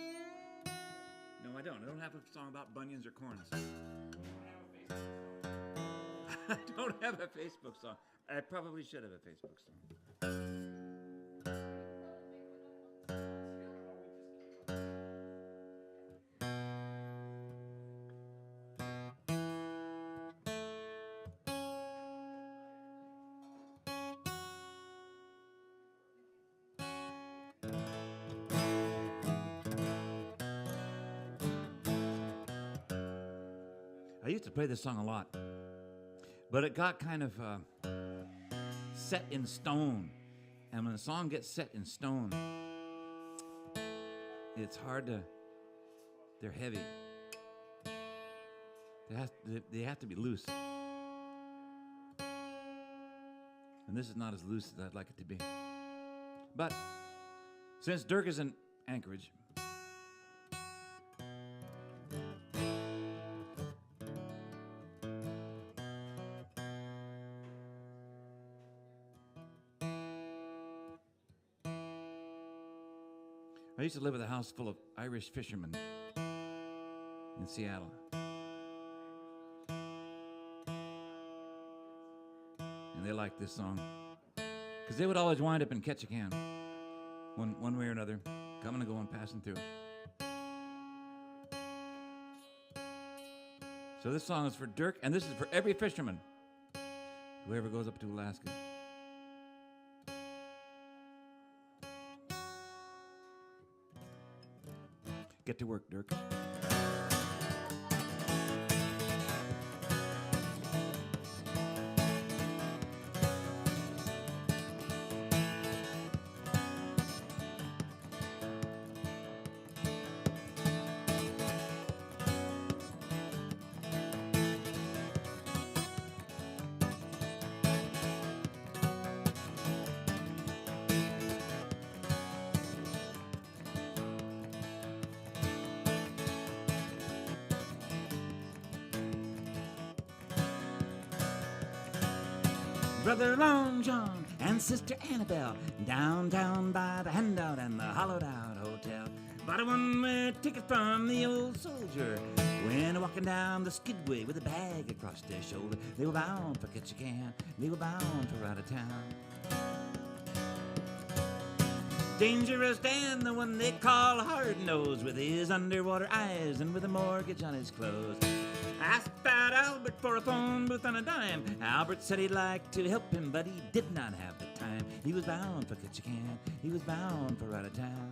everything. No, I don't. I don't have a song about bunions or corns. I don't have a Facebook song. I don't have a Facebook song. I probably should have a Facebook song. I used to play this song a lot, but it got kind of set in stone. And when a song gets set in stone, it's hard to, they're heavy. They have to be loose. And this is not as loose as I'd like it to be. But since Dirk is in Anchorage, I used to live with a house full of Irish fishermen in Seattle. And they liked this song because they would always wind up in Ketchikan, one way or another, coming and going, passing through. So this song is for Dirk, and this is for every fisherman who ever goes up to Alaska. Get to work, Dirk. Brother Long John and Sister Annabelle, downtown by the Handout and the Hollowed Out Hotel. Bought a one-way ticket from the old soldier. When walking down the skidway with a bag across their shoulder, they were bound for Ketchikan, they were bound for out of town. Dangerous Dan, the one they call Hard-Nosed, with his underwater eyes and with a mortgage on his clothes. Asked about Albert for a phone booth on a dime. Albert said he'd like to help him, but he did not have the time. He was bound for Ketchikan, he was bound for out of town.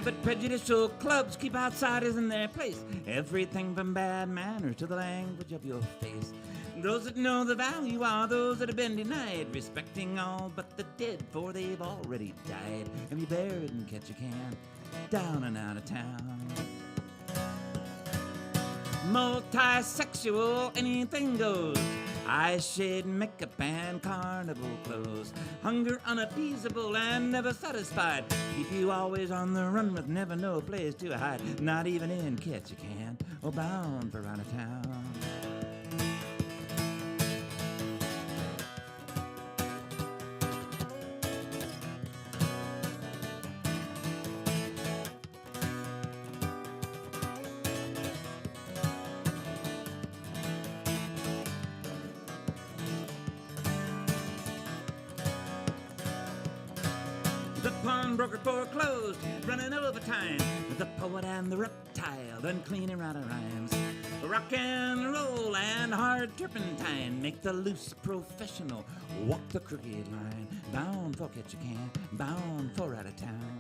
But prejudicial clubs keep outsiders in their place. Everything from bad manners to the language of your face. Those that know the value are those that have been denied, respecting all but the dead, for they've already died and be buried in Ketchikan, down and out of town. Multi-sexual, anything goes. Eyes, shade, makeup, and carnival clothes. Hunger unappeasable and never satisfied. Keep you always on the run with never no place to hide. Not even in Ketchikan or bound for out of town. Broker foreclosed, running overtime. The poet and the reptile, done cleaning out of rhymes. Rock and roll and hard turpentine make the loose professional walk the crooked line. Bound for Ketchikan, bound for out of town.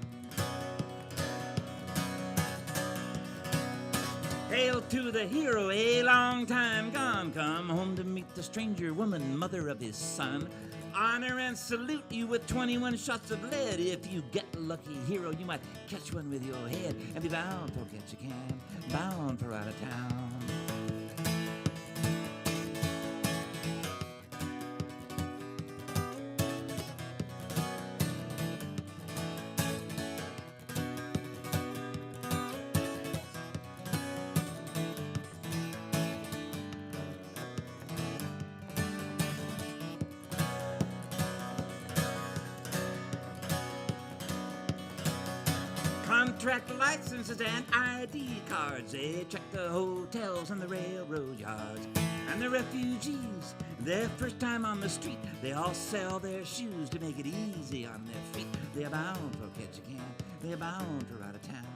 Hail to the hero, a long time gone, come home to meet the stranger woman, mother of his son. Honor and salute you with 21 shots of lead. If you get lucky, hero, you might catch one with your head and be bound for get you can, bound for out of town. Contract licenses and ID cards. They check the hotels and the railroad yards. And the refugees, their first time on the street, they all sell their shoes to make it easy on their feet. They're bound for Ketchikan, they're bound for out of town.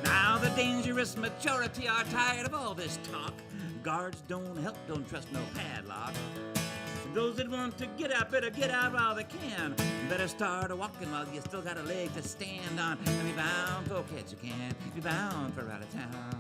Now the dangerous majority are tired of all this talk. Guards don't help, don't trust no padlock. Those that want to get out better get out while they can. Better start walking while you still got a leg to stand on. And be bound for Ketchikan, be bound for out of town.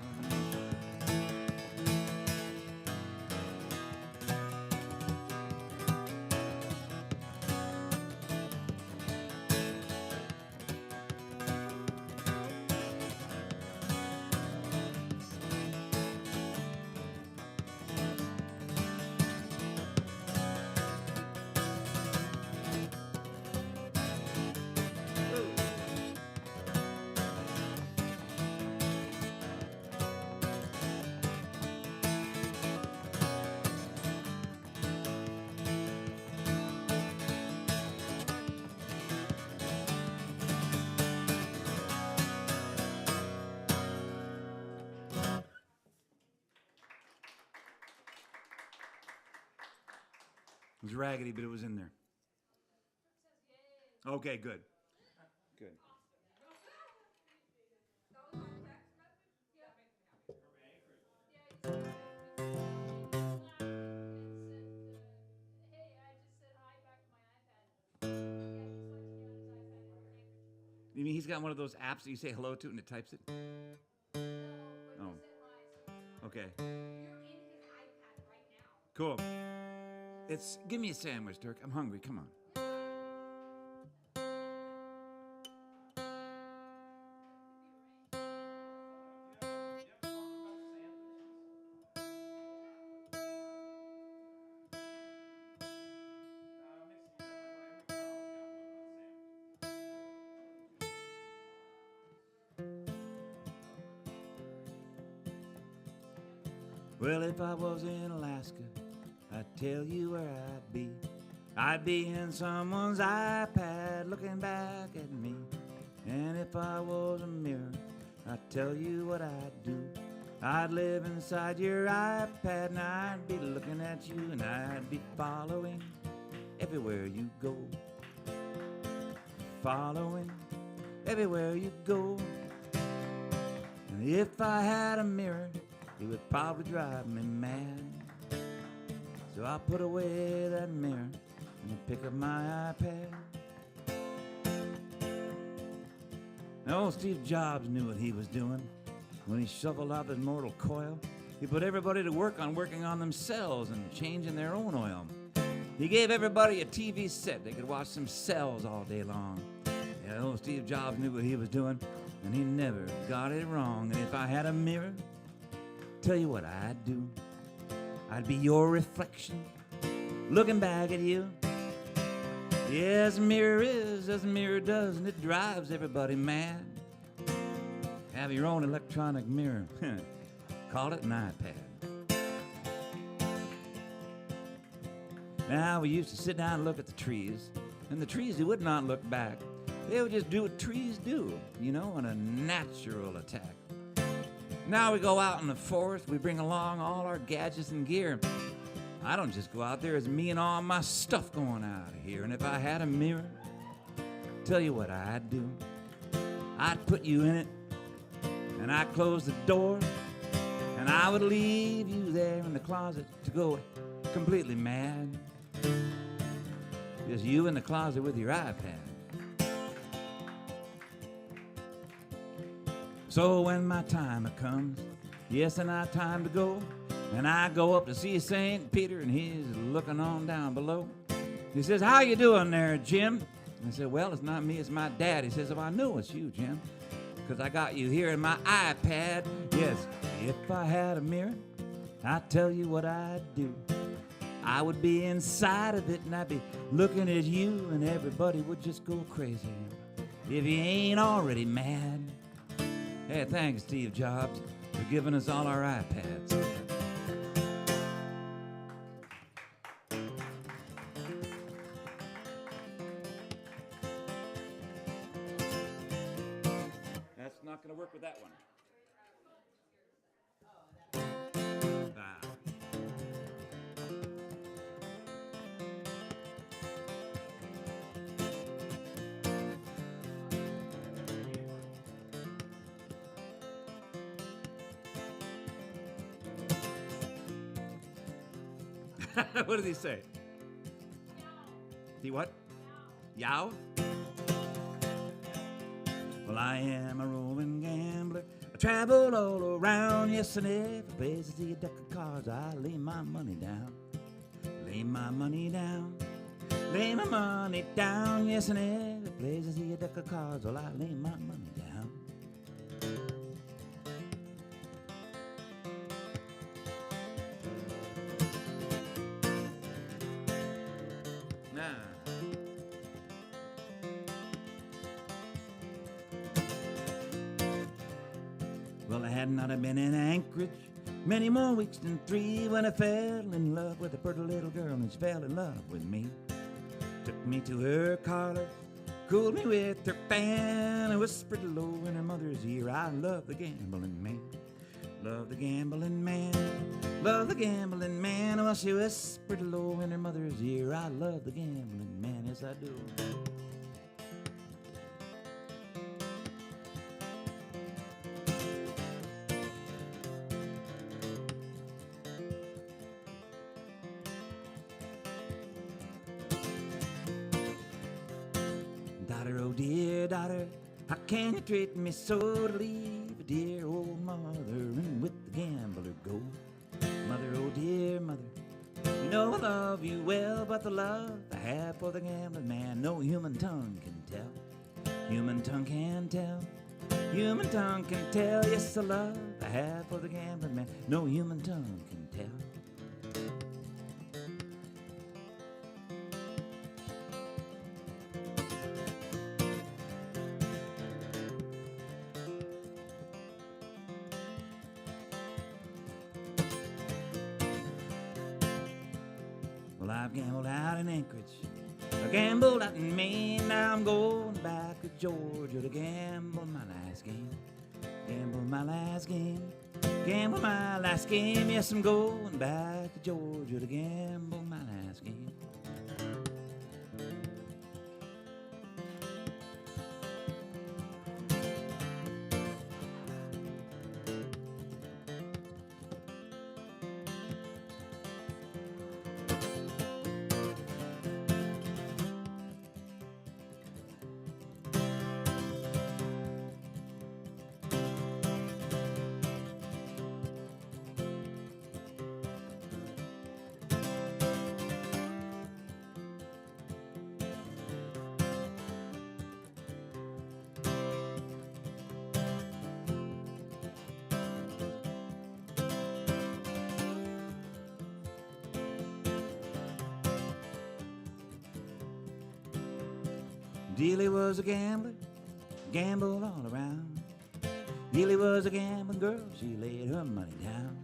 It was raggedy, but it was in there. Okay, good. Good. You mean he's got one of those apps that you say hello to and it types it? Oh. Okay. Cool. Give me a sandwich, Dirk. I'm hungry. Come on. Well, if I was in Alaska, I'd tell you where I'd be. I'd be in someone's iPad looking back at me. And if I was a mirror, I'd tell you what I'd do. I'd live inside your iPad and I'd be looking at you and I'd be following everywhere you go. Following everywhere you go. And if I had a mirror, it would probably drive me mad. So I put away that mirror and I pick up my iPad. Now old Steve Jobs knew what he was doing when he shuffled out his mortal coil. He put everybody to work on working on themselves and changing their own oil. He gave everybody a TV set. They could watch themselves all day long. Yeah, old Steve Jobs knew what he was doing, and he never got it wrong. And if I had a mirror, tell you what I'd do. I'd be your reflection, looking back at you. Yeah, as a mirror is, as a mirror does, and it drives everybody mad. Have your own electronic mirror. Call it an iPad. Now, we used to sit down and look at the trees, and the trees, they would not look back. They would just do what trees do, you know, in a natural attack. Now we go out in the forest, we bring along all our gadgets and gear. I don't just go out there, it's me and all my stuff going out of here. And if I had a mirror, tell you what I'd do. I'd put you in it, and I'd close the door, and I would leave you there in the closet to go completely mad. Just you in the closet with your iPad. So when my time comes, yes, and I time to go, and I go up to see St. Peter, and he's looking on down below. He says, how you doing there, Jim? I said, well, it's not me, it's my dad. He says, oh, I know it's you, Jim, because I got you here in my iPad. Yes, if I had a mirror, I'd tell you what I'd do. I would be inside of it, and I'd be looking at you, and everybody would just go crazy if you ain't already mad. Hey, thanks, Steve Jobs, for giving us all our iPads. That's not going to work with that one. What did he say? He what? Yow? Well, I am a roving gambler. I travel all around, yes, and every place I see a deck of cards, I lay my money down. Lay my money down. Lay my money down, yes, and every place I see a deck of cards, well, I lay my money down. Well, I had not been in Anchorage many more weeks than 3 when I fell in love with a pretty little girl, and she fell in love with me. Took me to her collar, cooled me with her fan, and whispered low in her mother's ear, I love the gambling man. Love the gambling man. Love the gambling man. Well, she whispered low in her mother's ear, I love the gambling man. Yes, I do. Daughter, oh dear daughter, how can you treat me so to leave a dear old mother and with the gambler go? Mother, oh dear mother, you know I love you well, but the love I have for the gambling man, no human tongue can tell. Human tongue can tell. Human tongue can tell. Yes, the love I have for the gambling man, no human tongue can tell. Well, I've gambled out in Anchorage, I gambled out in Maine, now I'm going back to Georgia to gamble my last game. Gamble my last game. Gamble my last game. Yes, I'm going back to Georgia to gamble my last game. Dealey was a gambler, gambled all around. Dealey was a gambling girl, she laid her money down.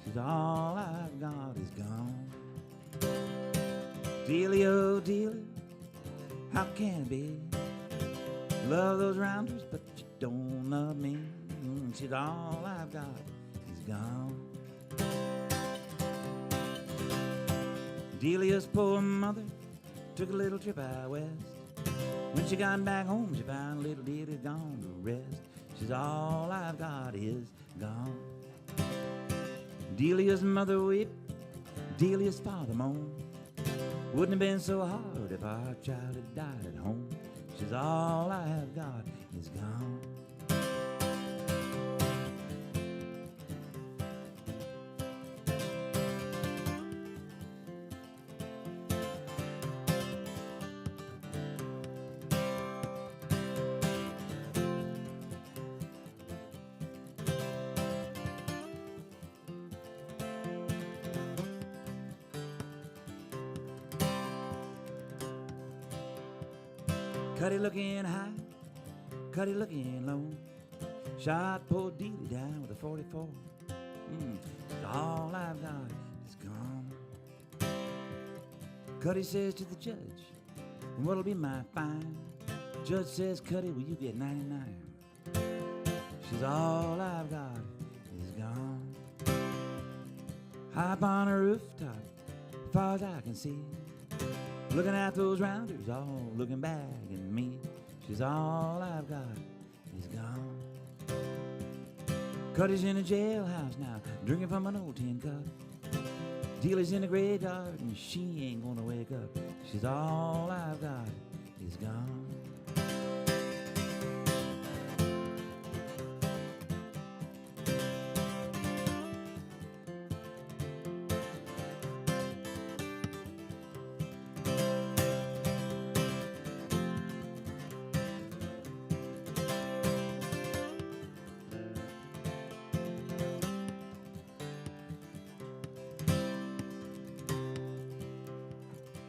She's all I've got is gone. Dealey, oh Dealey, how can it be? Love those rounders, but you don't love me. She's all I've got is gone. Delia's poor mother took a little trip out west. When she got back home, she found little Delia gone to rest. She's all I've got is gone. Delia's mother wept, Delia's father moaned. Wouldn't have been so hard if our child had died at home. She's all I've got is gone. Cuddy looking high, Cuddy looking low. Shot poor Dealey down with a 44. All I've got is gone. Cuddy says to the judge, what'll be my fine? Judge says, Cuddy, will you get 99? She's all I've got is gone. High up on a rooftop, as far as I can see, looking at those rounders, all looking back at me. She's all I've got is gone. Cuddy's in a jailhouse now, drinking from an old tin cup. Dealey's in the graveyard and she ain't gonna wake up. She's all I've got is gone.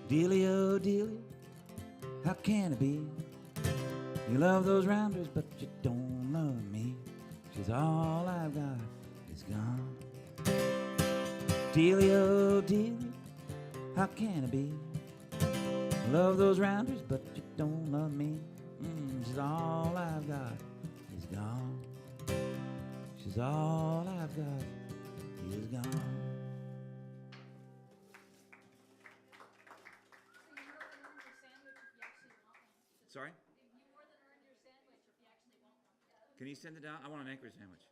Dealey, oh Dealey, how can it be? You love those rounders, but you don't love me. She's all I've got is gone. Dealey, oh Dealey, how can it be? You love those rounders, but you don't love me. She's all I've got is gone. She's all I've got is gone. Sorry? You more than earn your sandwich if you actually want one. Can you send it down? I want an Anchorage sandwich.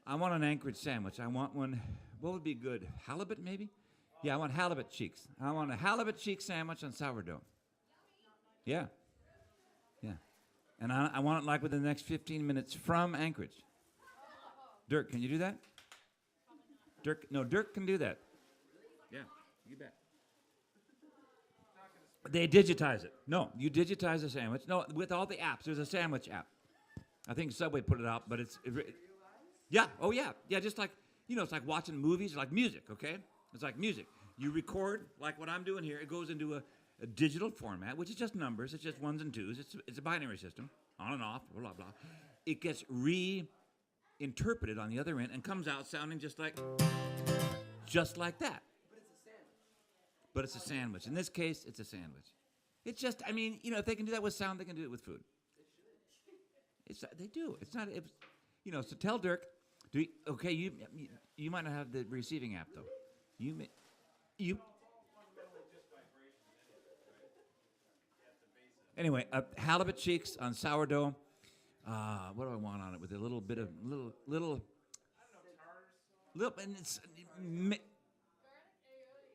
I want an Anchorage sandwich. I want one. What would be good? Halibut, maybe? Yeah, I want halibut cheeks. I want a halibut cheek sandwich on sourdough. Yeah. Yeah. And I want it like within the next 15 minutes from Anchorage. Dirk, can you do that? Dirk, no, Dirk can do that. Yeah, you bet. They digitize it. No, you digitize a sandwich. No, with all the apps, there's a sandwich app. I think Subway put it out, but yeah, oh yeah. Yeah, just like, it's like watching movies, like music, okay? It's like music. You record, like what I'm doing here, it goes into a digital format, which is just numbers. It's just ones and twos. It's a binary system, on and off, blah, blah, blah. It gets reinterpreted on the other end and comes out sounding just like that. But it's a sandwich. In this case, it's a sandwich. It's just, if they can do that with sound, they can do it with food. They do. It's not, so tell Dirk, you might not have the receiving app, though. Anyway, halibut cheeks on sourdough. What do I want on it? With a little bit of, little, and it's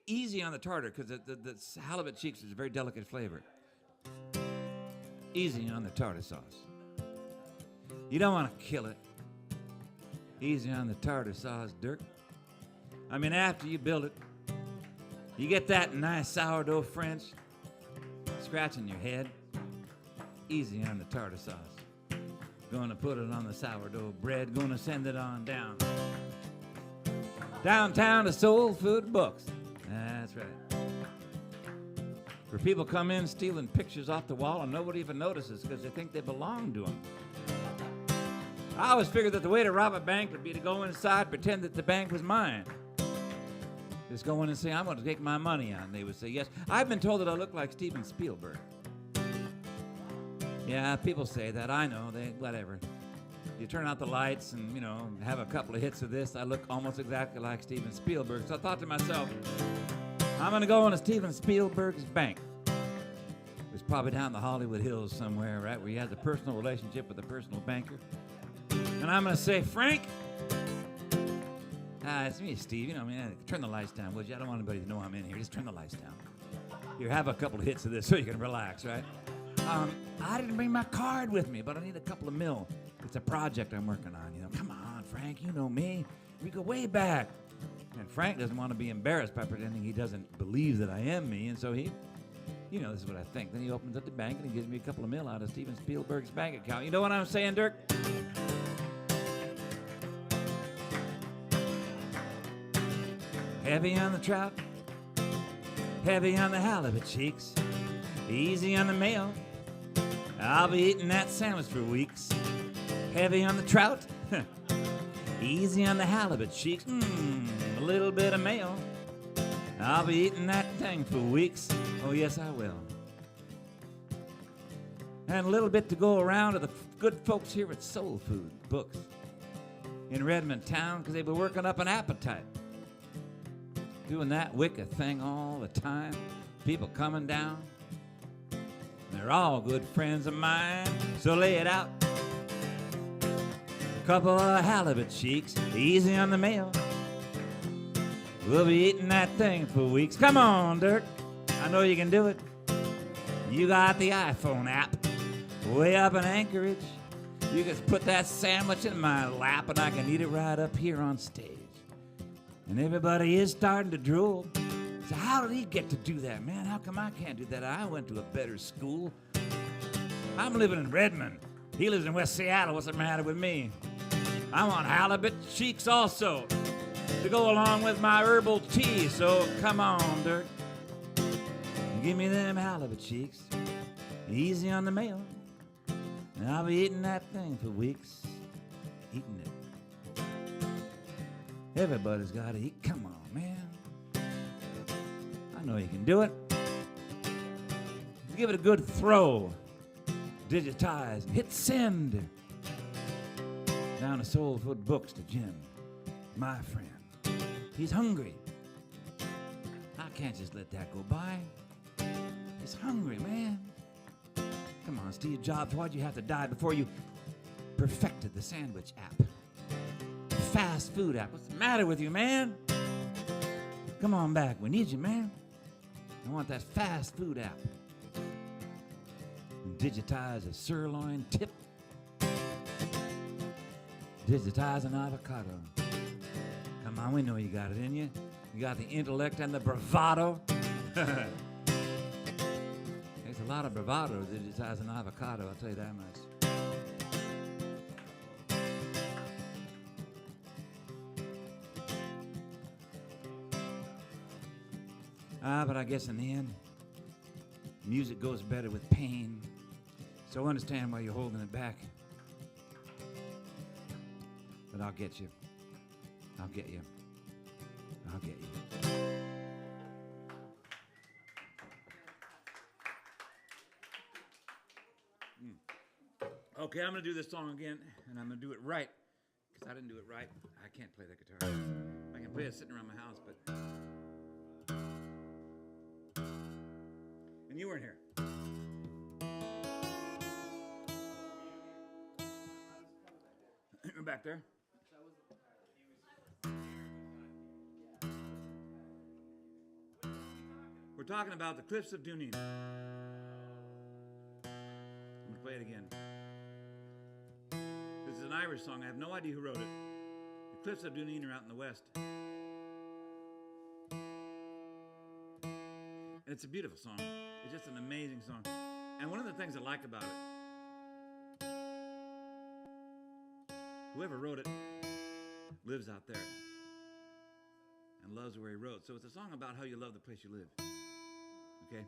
easy on the tartar, because the halibut cheeks is a very delicate flavor. Easy on the tartar sauce. You don't want to kill it. Easy on the tartar sauce, Dirk. After you build it, you get that nice sourdough French scratching your head. Easy on the tartar sauce. Gonna put it on the sourdough bread. Gonna send it on down. Downtown to SoulFood Books. That's right. Where people come in stealing pictures off the wall and nobody even notices because they think they belong to them. I always figured that the way to rob a bank would be to go inside, pretend that the bank was mine. Just go in and say, I'm going to take my money out. And they would say, yes. I've been told that I look like Steven Spielberg. Yeah, people say that. I know. Whatever. You turn out the lights and, have a couple of hits of this. I look almost exactly like Steven Spielberg. So I thought to myself, I'm going to go into Steven Spielberg's bank. It's probably down the Hollywood Hills somewhere, right, where he has a personal relationship with a personal banker. And I'm going to say, Frank, it's me, Steve. Turn the lights down, would you? I don't want anybody to know I'm in here. Just turn the lights down. Here, have a couple of hits of this so you can relax, right? I didn't bring my card with me, but I need a couple of mil. It's a project I'm working on. Come on, Frank, you know me. We go way back. And Frank doesn't want to be embarrassed by pretending he doesn't believe that I am me. And so he, this is what I think. Then he opens up the bank and he gives me a couple of mil out of Steven Spielberg's bank account. You know what I'm saying, Dirk? Heavy on the trout, heavy on the halibut cheeks. Easy on the mayo. I'll be eating that sandwich for weeks. Heavy on the trout. Easy on the halibut cheeks. A little bit of mayo. I'll be eating that thing for weeks. Oh, yes, I will. And a little bit to go around to the good folks here at SoulFood Books in Redmond town, because they've been working up an appetite. Doing that wicked thing all the time. People coming down. They're all good friends of mine, so lay it out. A couple of halibut cheeks, easy on the mayo. We'll be eating that thing for weeks. Come on, Dirk. I know you can do it. You got the iPhone app way up in Anchorage. You can put that sandwich in my lap and I can eat it right up here on stage. And everybody is starting to drool. So how did he get to do that, man? How come I can't do that? I went to a better school. I'm living in Redmond. He lives in West Seattle. What's the matter with me? I want halibut cheeks also to go along with my herbal tea. So come on, Dirk. Give me them halibut cheeks. Easy on the mayo. And I'll be eating that thing for weeks. Eating it. Everybody's got to eat. Come on, man. I know you can do it. Give it a good throw. Digitize. Hit send. Down to SoulFood Books to Jim, my friend. He's hungry. I can't just let that go by. He's hungry, man. Come on, Steve Jobs, why'd you have to die before you perfected the sandwich app? Fast food app. What's the matter with you, man? Come on back. We need you, man. I want that fast food app. Digitize a sirloin tip. Digitize an avocado. Come on, we know you got it in you. You got the intellect and the bravado. There's a lot of bravado to digitize an avocado, I'll tell you that much. But I guess in the end, music goes better with pain. So I understand why you're holding it back. But I'll get you. I'll get you. I'll get you. Okay, I'm going to do this song again, and I'm going to do it right, because I didn't do it right. I can't play that guitar. I can play it sitting around my house, but... And you weren't here. You're back there. We're talking about the Cliffs of Dooney. I'm going to play it again. This is an Irish song. I have no idea who wrote it. The Cliffs of Dooney are out in the west. And it's a beautiful song. It's just an amazing song. And one of the things I like about it, whoever wrote it lives out there and loves where he wrote. So it's a song about how you love the place you live. Okay?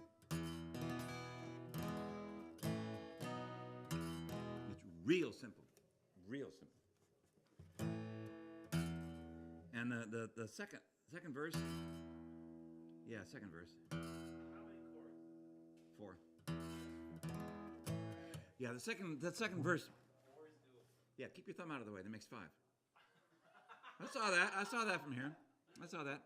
It's real simple. Real simple. And the second verse, yeah, second verse. 4. Yeah, the second verse. Yeah, keep your thumb out of the way. That makes 5. I saw that from here. I saw that.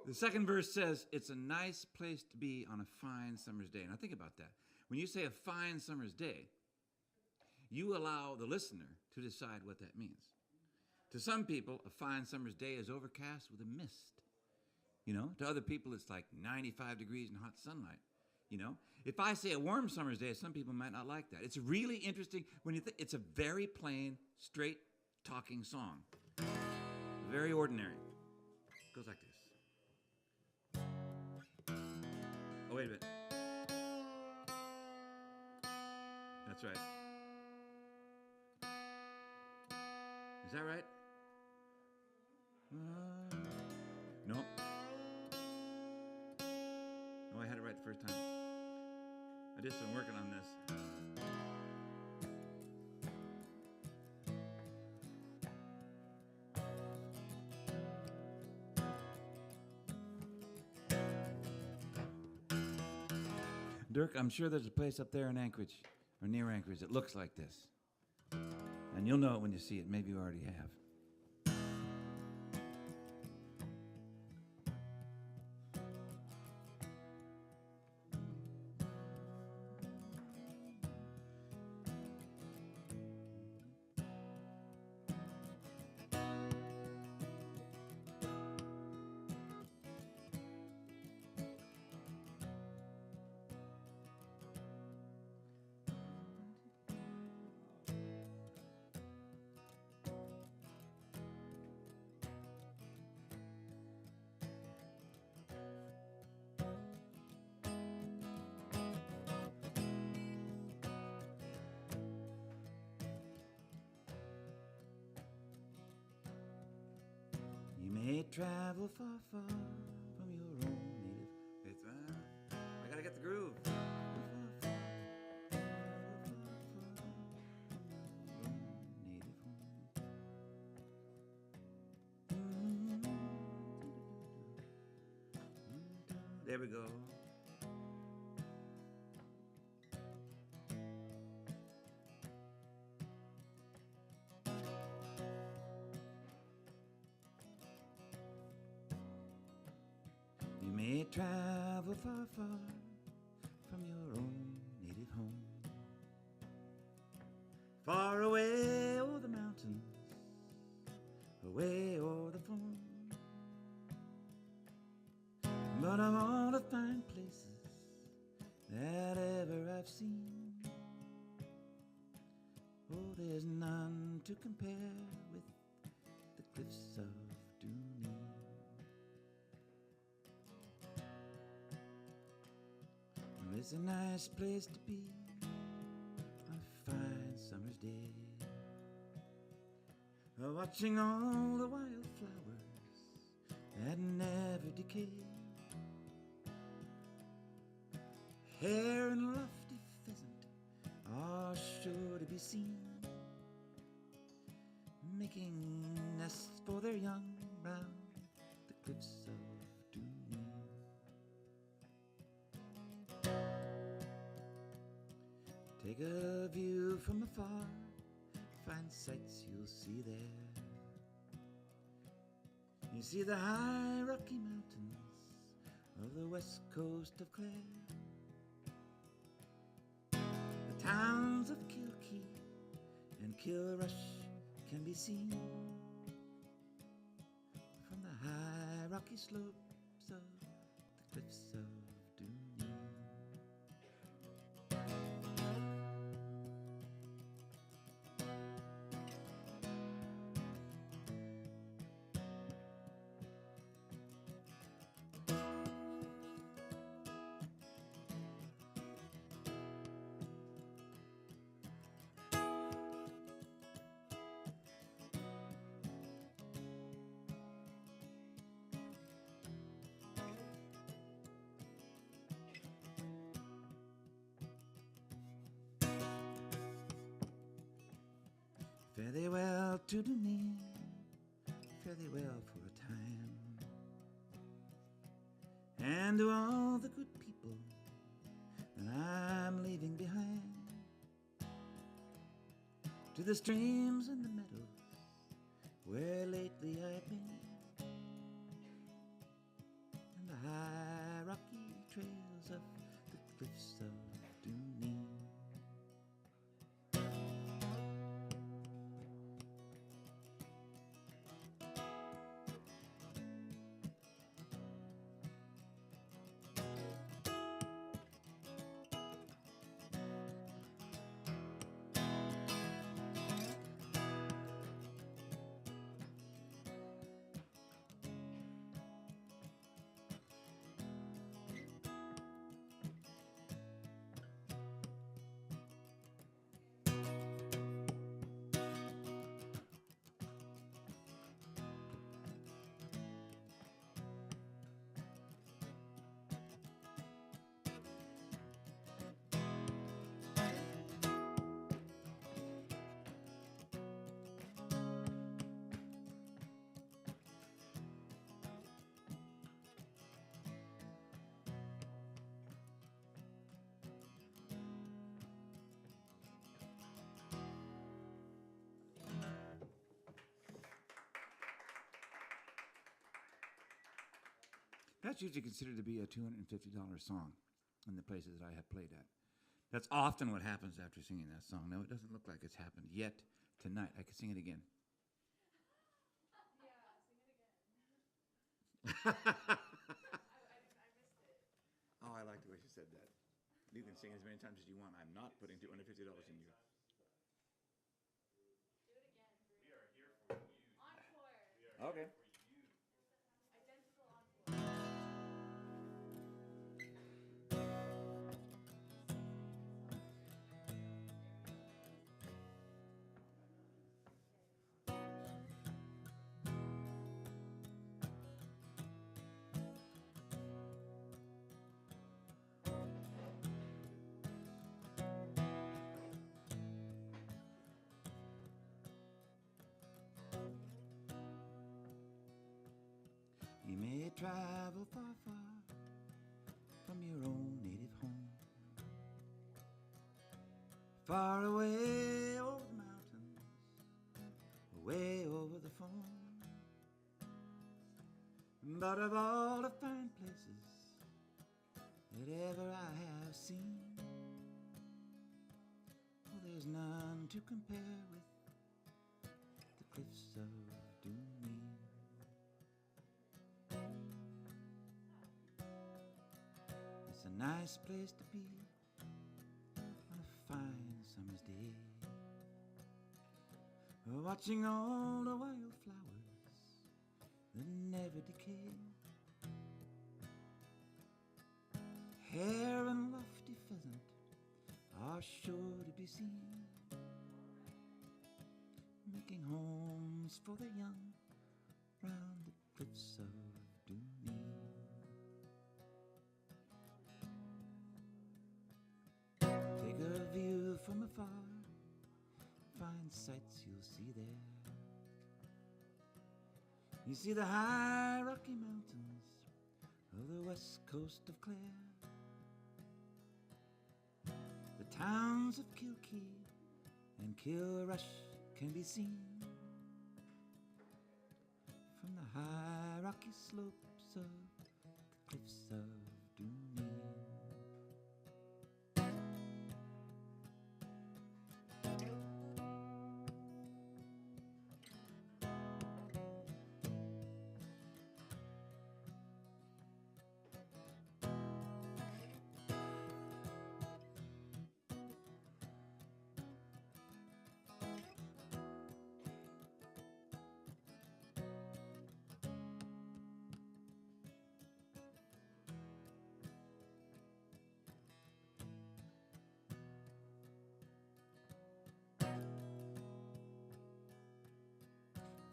The second verse says, it's a nice place to be on a fine summer's day. Now think about that. When you say a fine summer's day, you allow the listener to decide what that means. To some people, a fine summer's day is overcast with a mist. You know, to other people, it's like 95 degrees and hot sunlight. You know, if I say a warm summer's day, some people might not like that. It's really interesting when you think it's a very plain, straight talking song. Very ordinary. It goes like this. Oh, wait a minute. That's right. Is that right? No. No, I had it right the first time. just been working on this. Dirk, I'm sure there's a place up there in Anchorage, or near Anchorage, that looks like this. And you'll know it when you see it. Maybe you already have. You may travel far, far from your own native. It's I gotta get the groove. There we go. You may travel far, far from your own native home, far away o'er the mountains, away o'er the foam. But of all the fine places that ever I've seen, oh, there's none to compare with the cliffs of Dooney. Well, it's a nice place to be on a fine summer's day, watching all the wildflowers that never decay. Hare and lofty pheasant are sure to be seen, making nests for their young round the cliffs of Dooney. Take a view from afar, fine sights you'll see there. You see the high Rocky Mountains of the west coast of Clare. The towns of Kilkee and Kilrush can be seen from the high rocky slopes of the cliffs of Dooney. Fare thee well to Dooney, fare thee well for a time, and to all the good people that I'm leaving behind, to the streams and the meadows where lately I've been, and the high rocky trails of the cliffs of Dooney. That's usually considered to be a $250 song in the places that I have played at. That's often what happens after singing that song. No, it doesn't look like it's happened yet tonight. I could sing it again. Yeah, sing it again. I missed it. Oh, I like the way she said that. You can sing as many times as you want. I'm not putting $250 in you. Do it again. We are here for you. Encore. Okay. Identical encore. You may travel far, far from your own native home, far away over the mountains, away over the foam. But of all the fine places that ever I have seen, well, there's none to compare with the cliffs of Dooney. It's a nice place to be on a fine summer's day, watching all the wildflowers that never decay. Hare and lofty pheasant are sure to be seen, making homes for their young round the cliffs of Dooney. Take a view from afar, fine sights you'll see there. You see the high Rocky Mountains of the west coast of Clare, the towns of Kilkee and Kilrush can be seen from the high rocky slopes of the cliffs of Dooney.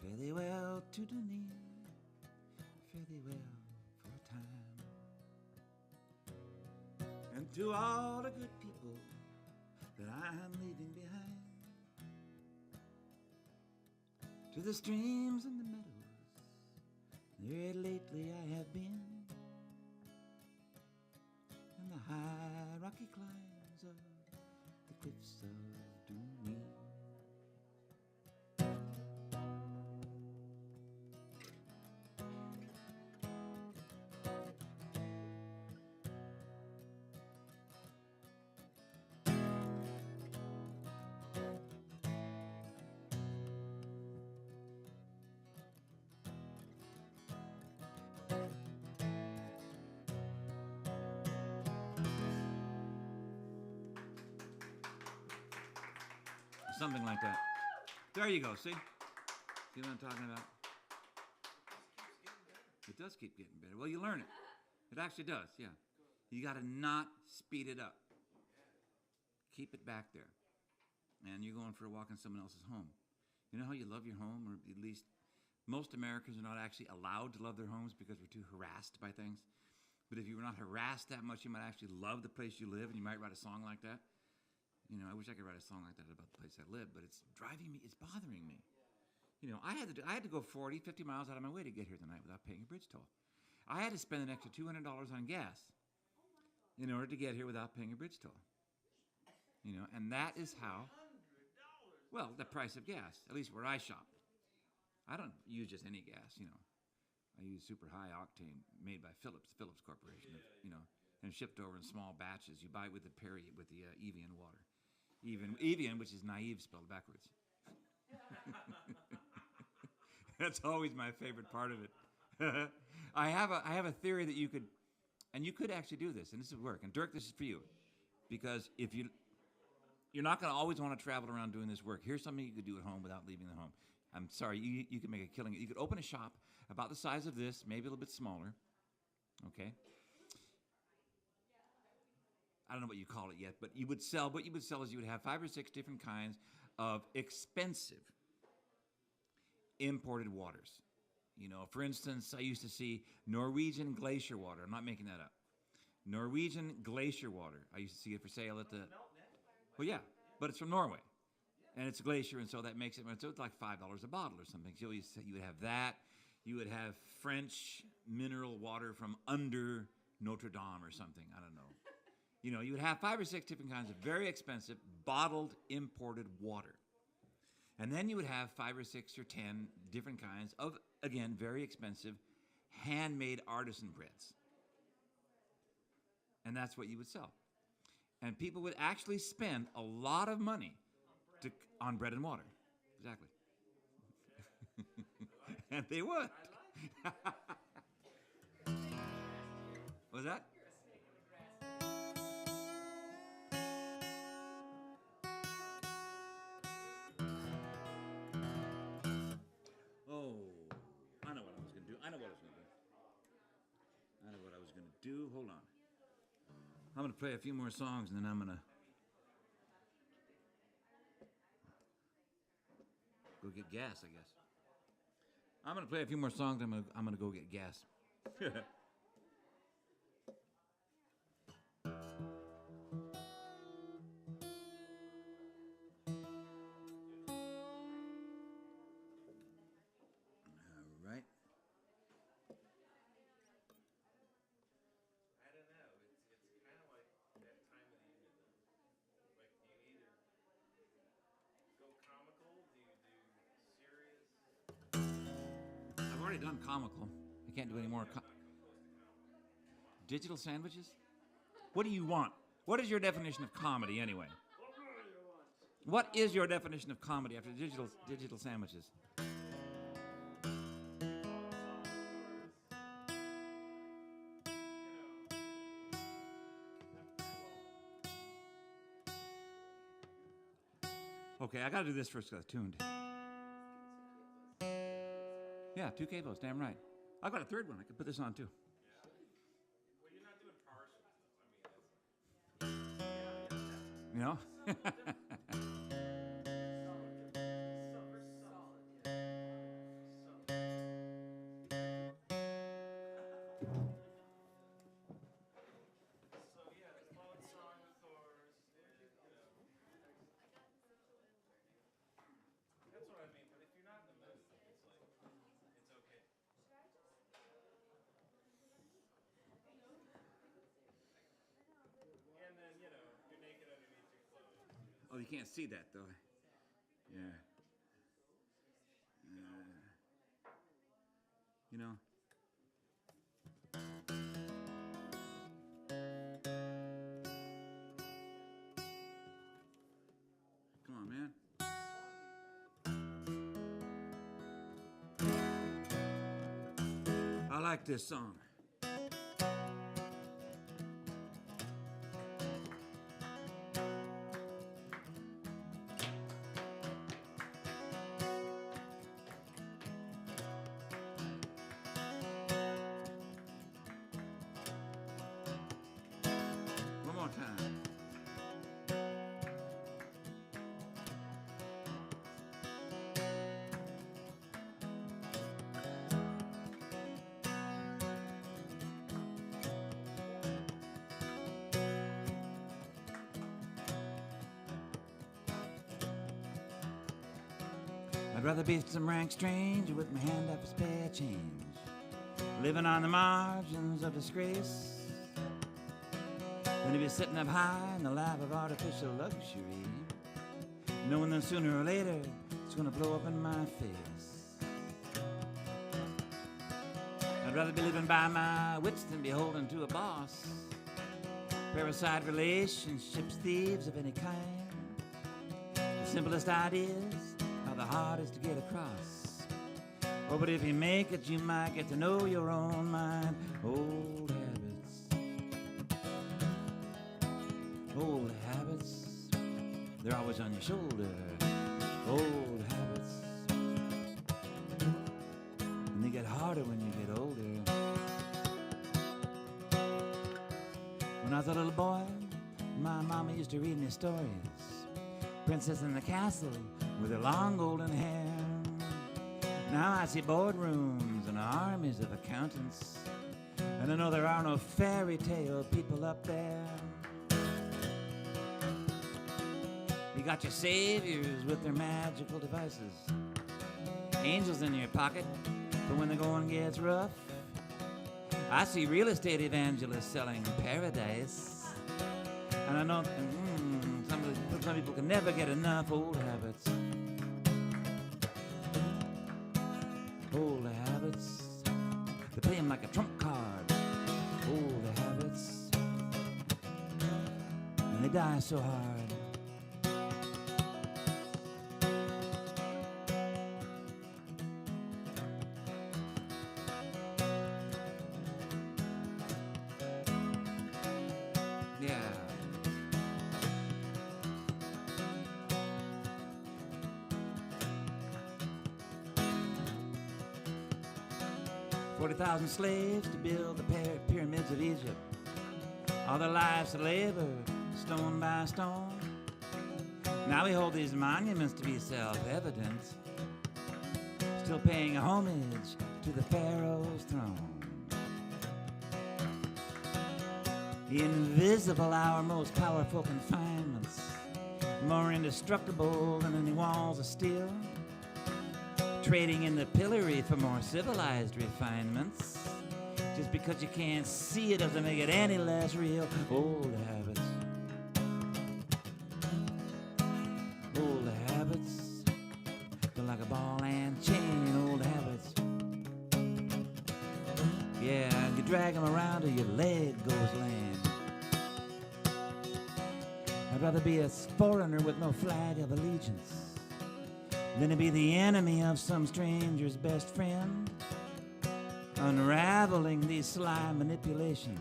Fare thee well to Dooney, fare thee well for a time, and to all the good people that I am leaving behind, to the streams and the meadows there lately I have been, and the high rocky climbs of the cliffs of Dooney. Something like that. There you go, see? See what I'm talking about? It does keep getting better. Well, you learn it. It actually does, yeah. You got to not speed it up. Keep it back there. And you're going for a walk in someone else's home. You know how you love your home, or at least most Americans are not actually allowed to love their homes because we're too harassed by things. But if you were not harassed that much, you might actually love the place you live, and you might write a song like that. You know, I wish I could write a song like that about the place I live, but it's driving me, it's bothering me. You know, I had to go 40, 50 miles out of my way to get here tonight without paying a bridge toll. I had to spend an extra $200 on gas in order to get here without paying a bridge toll. You know, and that is how, well, the price of gas, at least where I shop. I don't use just any gas, you know. I use super high octane made by Philips Corporation, and shipped over in small batches. You buy it with the Evian water. Evian, which is naive spelled backwards. That's always my favorite part of it. I have a theory that you could actually do this, and this would work. And Dirk, this is for you, because if you're not going to always want to travel around doing this work. Here's something you could do at home without leaving the home. I'm sorry, you could make a killing. You could open a shop about the size of this, maybe a little bit smaller. Okay. I don't know what you call it yet, but what you would sell is you would have 5 or 6 different kinds of expensive imported waters. For instance, I used to see Norwegian glacier water. I'm not making that up. Norwegian glacier water. I used to see it for sale at the... Well, yeah, but it's from Norway. And it's a glacier, and so that makes it... So it's like $5 a bottle or something. So you would have that. You would have French mineral water from under Notre Dame or something. I don't know. You would have 5 or 6 different kinds of very expensive bottled imported water. And then you would have 5 or 6 or 10 different kinds of, again, very expensive handmade artisan breads. And that's what you would sell. And people would actually spend a lot of money on bread and water. Exactly. And they would. What was that? Oh, I know what I was going to do. Hold on. I'm going to play a few more songs, and then I'm going to go get gas, I guess. I'm going to play a few more songs, and I'm going to go get gas. I've already done comical. I can't do any more. Digital sandwiches? What do you want? What is your definition of comedy anyway? What is your definition of comedy after digital sandwiches? Okay, I gotta do this first because I tuned. Yeah, 2 cables, damn right. I've got a third one. I could put this on too. Well, you're not doing partials. You know? Oh, you can't see that, though. Yeah. You know. Come on, man. I like this song. I'd rather be some rank stranger with my hand up for spare change, living on the margins of disgrace, than to be sitting up high in the lap of artificial luxury, knowing that sooner or later it's gonna blow up in my face. I'd rather be living by my wits than beholden to a boss. Parasite relationships, thieves of any kind. The simplest ideas are the hardest to get across. Oh, but if you make it, you might get to know your own mind. Old habits, they're always on your shoulder. Old habits, and they get harder when you get older. When I was a little boy, my mama used to read me stories. Princess in the Castle with her long golden hair. Now I see boardrooms and armies of accountants, and I know there are no fairy tale people up there. You got your saviors with their magical devices, angels in your pocket for when the going gets rough. I see real estate evangelists selling paradise, and I know some people can never get enough. Old habits, they play them like a trump card. Old habits, and they die so hard. Yeah. $40,000 slaves to build the pyramids of Egypt. All their lives to labor, stone by stone. Now we hold these monuments to be self-evident, still paying homage to the Pharaoh's throne. The invisible, our most powerful confinements, more indestructible than any walls of steel. Trading in the pillory for more civilized refinements. Just because you can't see it doesn't make it any less real. Old habits. Old habits. They're like a ball and chain. Old habits. Yeah, you drag them around till your leg goes lame. I'd rather be a foreigner with no flag of allegiance than to be the enemy of some stranger's best friend, unraveling these sly manipulations.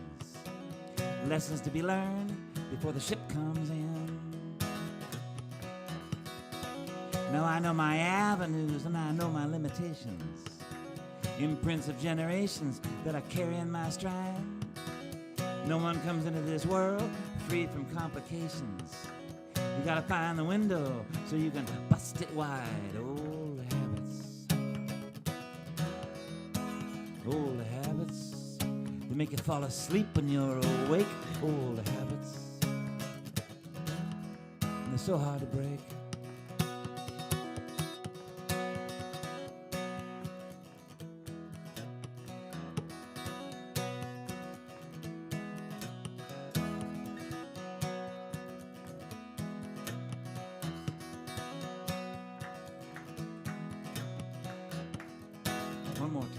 Lessons to be learned before the ship comes in. Now I know my avenues and I know my limitations, imprints of generations that I carry in my stride. No one comes into this world free from complications. You gotta find the window so you can bust it wide. Old habits, they make you fall asleep when you're awake. Old habits, and they're so hard to break. One more time.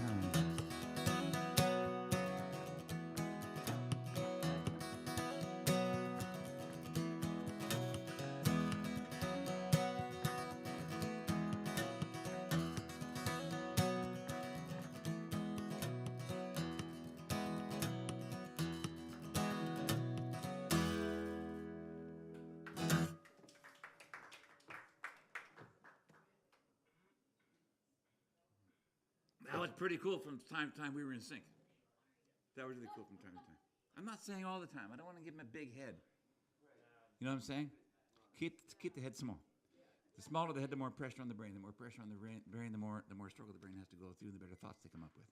That was pretty cool from time to time we were in sync. That was really cool from time to time. I'm not saying all the time. I don't want to give him a big head. You know what I'm saying? Keep the head small. The smaller the head, the more pressure on the brain. The more pressure on the brain, the more struggle the brain has to go through, the better thoughts they come up with.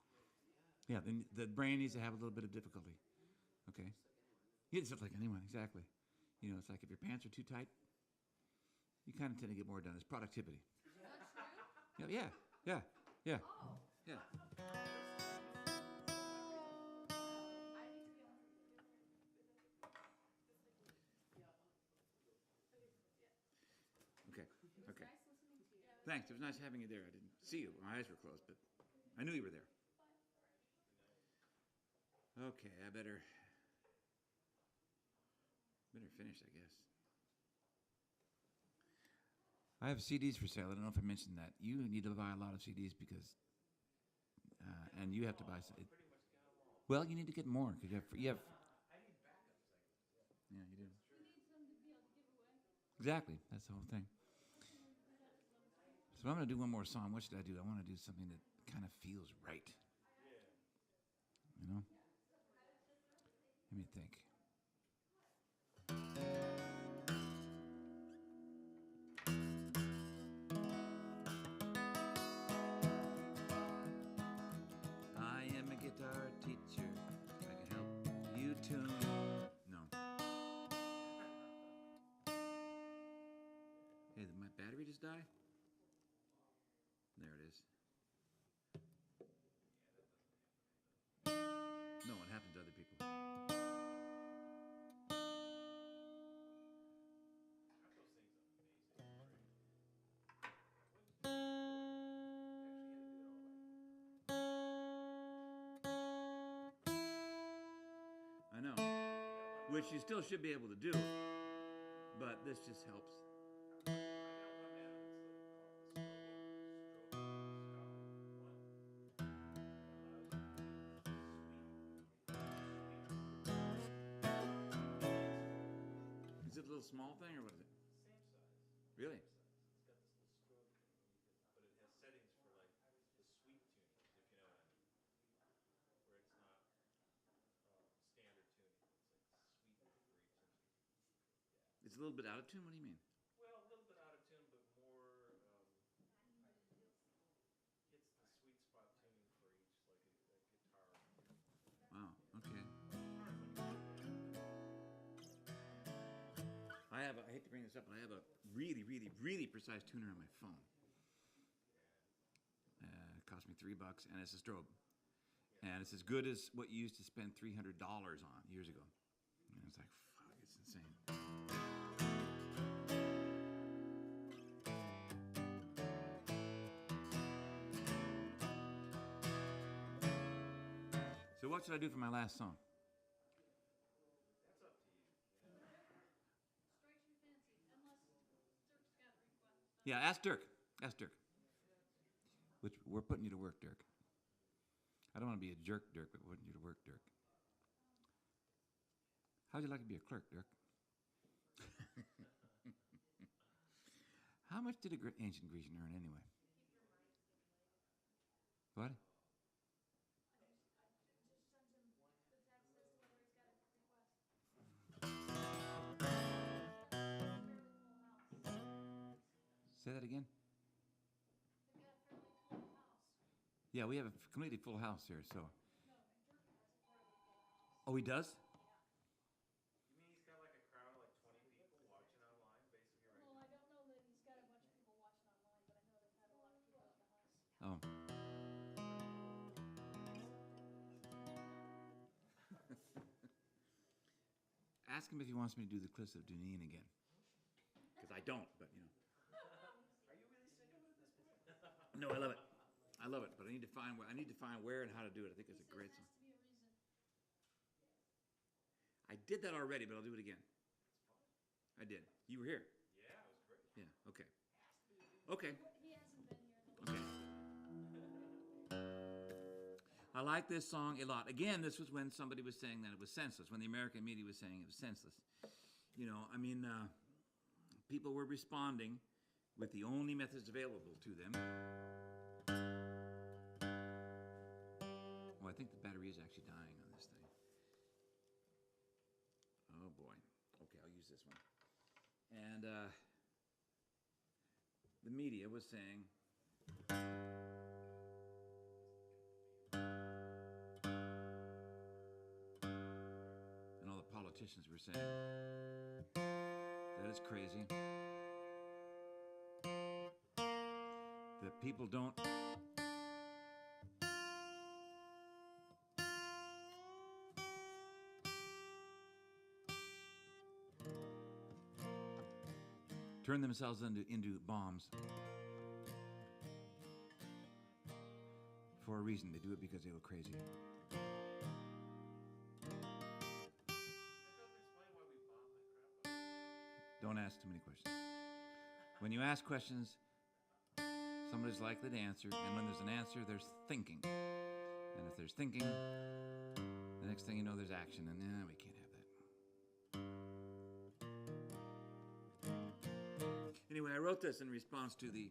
Yeah, the brain needs to have a little bit of difficulty. Okay? Yeah, it's just like anyone, exactly. You know, it's like if your pants are too tight, you kind of tend to get more done. It's productivity. Is that true? Yeah. Oh. Yeah. Okay. Thanks. It was nice having you there. I didn't see you. My eyes were closed, but I knew you were there. Okay, I better finish, I guess. I have CDs for sale. I don't know if I mentioned that. You need to buy a lot of CDs because, and you have to buy. Well, you need to get more because you have. I need backups, I guess. Yeah, you do. We need some to be able to give away. Exactly. That's the whole thing. So I'm going to do one more song. What should I do? I want to do something that kind of feels right. You know? Let me think. I am a guitar teacher. I can help you tune. No. Hey, did my battery just die? There it is. No, it happens to other people. I know. Which you still should be able to do, but this just helps. Is it a little small thing or what is it? Same size. Really? It's got this little strobe thing, but it has settings for like the sweet tunings, if you know what I mean. Where it's not standard tuning. It's like sweet for each instrument. Yeah. It's a little bit out of tune? What do you mean? Well, a little bit out of tune, but more hits the sweet spot tuning for each, like a guitar. Wow, okay. I hate to bring this up, but I have a really, really, really precise tuner on my phone. It cost me $3, and it's a strobe. And it's as good as what you used to spend $300 on years ago. And it's like, fuck, it's insane. So what should I do for my last song? That's up to you. Strikes your fancy, unless Dirk's got a request. Yeah, ask Dirk. Ask Dirk. Which we're putting you to work, Dirk. I don't want to be a jerk, Dirk, but we're putting you to work, Dirk. How'd you like to be a clerk, Dirk? How much did ancient Grecian earn anyway? What? Say that again? They've got a fairly full house. Yeah, we have a completely full house here, so. No, Dirk has a fairly full house. Oh, he does? You mean he's got like a crowd of like 20 people watching online, basically right Well, now? I don't know that he's got a bunch of people watching online, but I know they've had a lot of people at the house. Oh. Ask him if he wants me to do the Cliffs of Dunedin again. Because I don't, but you know. Are you really singing it at this point? No, I love it. I love it, but I need to find where and how to do it. I think it's a great There song. has to be a reason. I did that already, but I'll do it again. I did. You were here. Yeah, it was great. Yeah. Okay. Okay. He hasn't been here. Okay. I like this song a lot. Again, this was when somebody was saying that it was senseless, when the American media was saying it was senseless. You know, I mean, people were responding with the only methods available to them. Oh, I think the battery is actually dying on this thing. Oh, boy. Okay, I'll use this one. And the media was saying... And all the politicians were saying, that is crazy. That people don't... turn themselves into bombs for a reason. They do it because they go crazy. Don't ask too many questions. When you ask questions, somebody's likely to answer, and when there's an answer, there's thinking. And if there's thinking, the next thing you know, there's action, and we can't have that. Anyway, I wrote this in response to the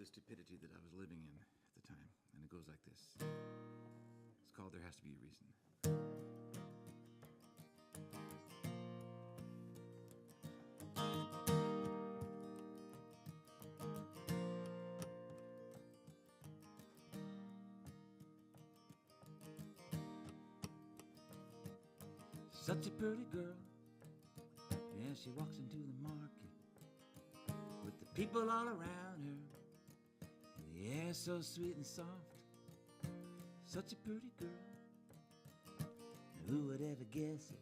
stupidity that I was living in at the time, and it goes like this. It's called "There Has to Be a Reason." Such a pretty girl, yeah, she walks into the market with the people all around her, and the air so sweet and soft. Such a pretty girl, and who would ever guess it,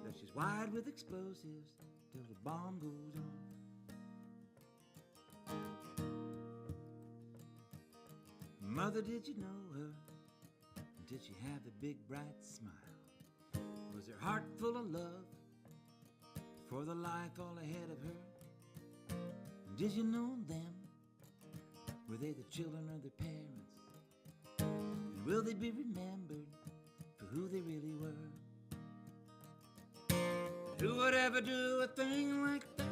that she's wired with explosives till the bomb goes off. Mother, did you know her? Did she have a big bright smile? Was her heart full of love for the life all ahead of her? And did you know them? Were they the children of their parents? And will they be remembered for who they really were? Who would ever do a thing like that?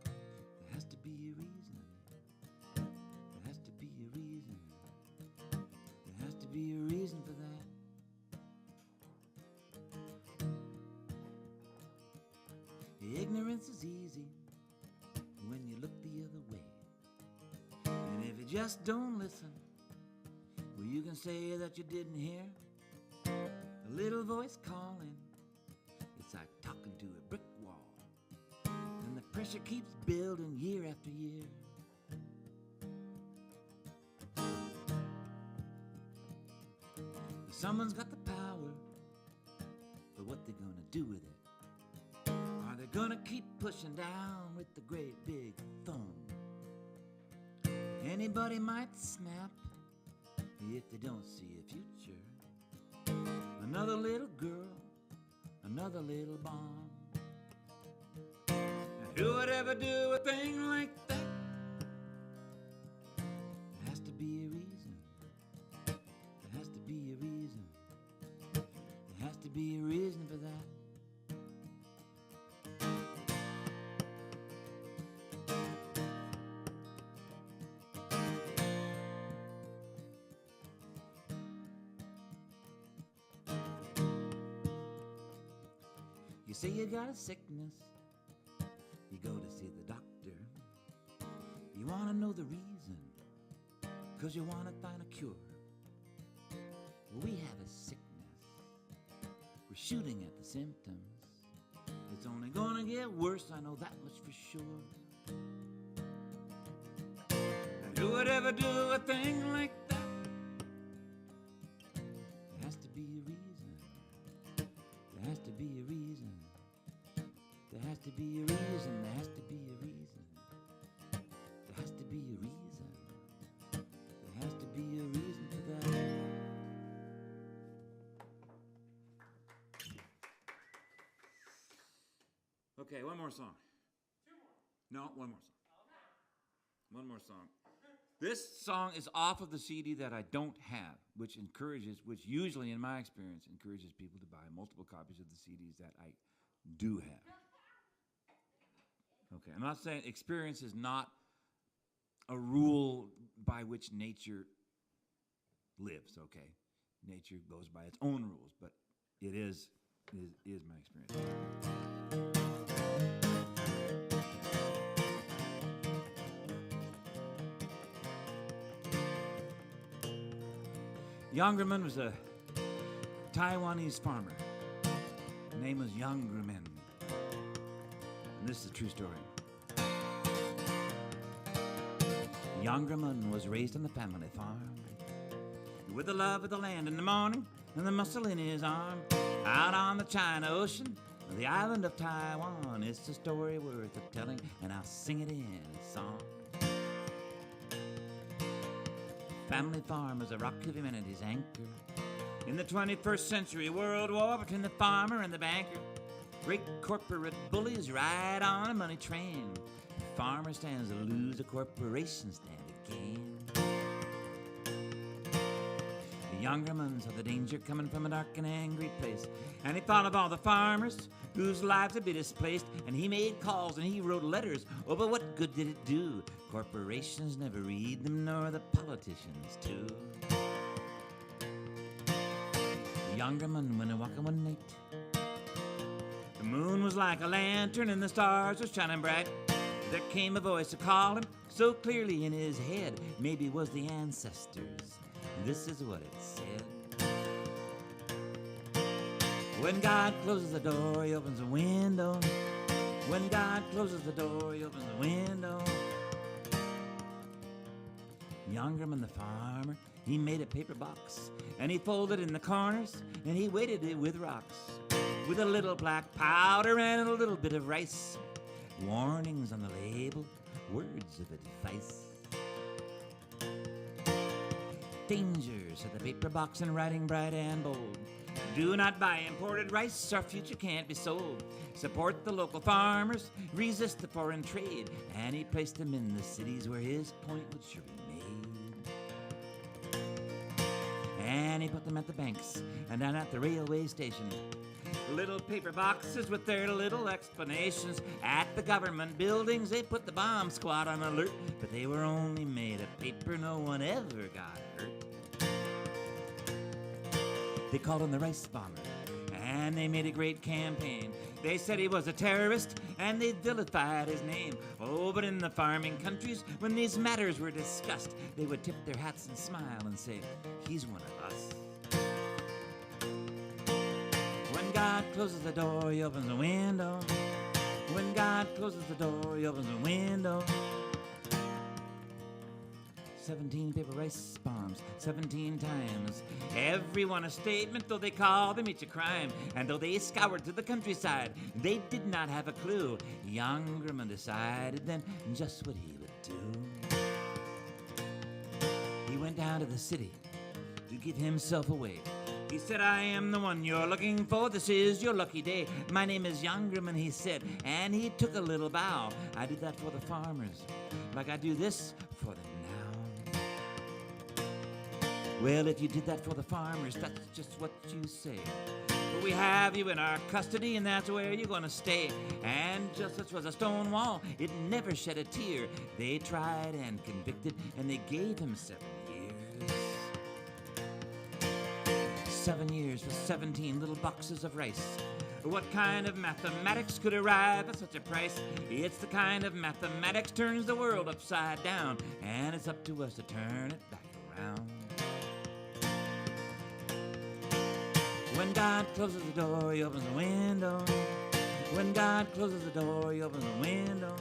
There has to be a reason. There has to be a reason. There has to be a reason for that. Ignorance is easy when you look the other way. And if you just don't listen, well, you can say that you didn't hear a little voice calling. It's like talking to a brick wall, and the pressure keeps building year after year. Someone's got the power, but what they gonna do with it? Are they gonna keep pushing down with the great big thumb? Anybody might snap if they don't see a future. Another little girl, another little bomb. Now, who would ever do a thing like that? There has to be a reason. There has to be a reason. There has to be a reason for that. You say you got a sickness, you go to see the doctor. You want to know the reason, 'cause you want to find a cure. Well, we have a sickness, we're shooting at the symptoms. It's only gonna get worse, I know that much for sure. And who would ever do a thing like that? There has to be a reason. There has to be a reason. There has to be a reason. There has to be a reason. There has to be a reason. There has to be a reason for that. Okay, one more song. Two more. No, one more song. One more song. This song is off of the CD that I don't have, which usually in my experience encourages people to buy multiple copies of the CDs that I do have. Okay, I'm not saying experience is not a rule by which nature lives, okay? Nature goes by its own rules, but it is my experience. Youngerman was a Taiwanese farmer. His name was Youngerman. And this is a true story. Youngerman was raised on the family farm, with the love of the land in the morning and the muscle in his arm. Out on the China Ocean, the island of Taiwan, it's a story worth of telling, and I'll sing it in a song. Family farm is a rock of humanity's anchor. In the 21st century world war between the farmer and the banker, great corporate bullies ride on a money train. The farmer stands to lose, the corporation stand to gain. The younger man saw the danger coming from a dark and angry place, and he thought of all the farmers whose lives had been displaced, and he made calls and he wrote letters. Oh, but what good did it do? Corporations never read them, nor the politicians too. The younger man went a-walking one night. The moon was like a lantern and the stars were shining bright. There came a voice to call him so clearly in his head. Maybe it was the ancestors. This is what it said. When God closes the door, he opens the window. When God closes the door, he opens the window. Youngerman the farmer, he made a paper box, and he folded in the corners, and he weighted it with rocks, with a little black powder and a little bit of rice. Warnings on the label, words of advice. Danger, said the paper box in writing bright and bold. Do not buy imported rice, our future can't be sold. Support the local farmers, resist the foreign trade. And he placed them in the cities where his point would sure be made. And he put them at the banks and down at the railway station. Little paper boxes with their little explanations. At the government buildings, they put the bomb squad on alert. But they were only made of paper, no one ever got hurt. They called him the Rice Bomber, and they made a great campaign. They said he was a terrorist, and they vilified his name. Oh, but in the farming countries, when these matters were discussed, they would tip their hats and smile and say, he's one of us. When God closes the door, he opens the window. When God closes the door, he opens the window. 17 paper rice bombs, 17 times. Everyone a statement, though they called them each a crime. And though they scoured through the countryside, they did not have a clue. Youngerman decided then just what he would do. He went down to the city to give himself away. He said, I am the one you're looking for. This is your lucky day. My name is Youngerman, he said, and he took a little bow. I did that for the farmers, like I do this for them now. Well, if you did that for the farmers, that's just what you say. But we have you in our custody, and that's where you're gonna stay. And just as was a stone wall, it never shed a tear. They tried and convicted, and they gave him 7 years. 7 years for 17 little boxes of rice. What kind of mathematics could arrive at such a price? It's the kind of mathematics turns the world upside down, and it's up to us to turn it back around. When God closes the door, he opens the window. When God closes the door, he opens the window.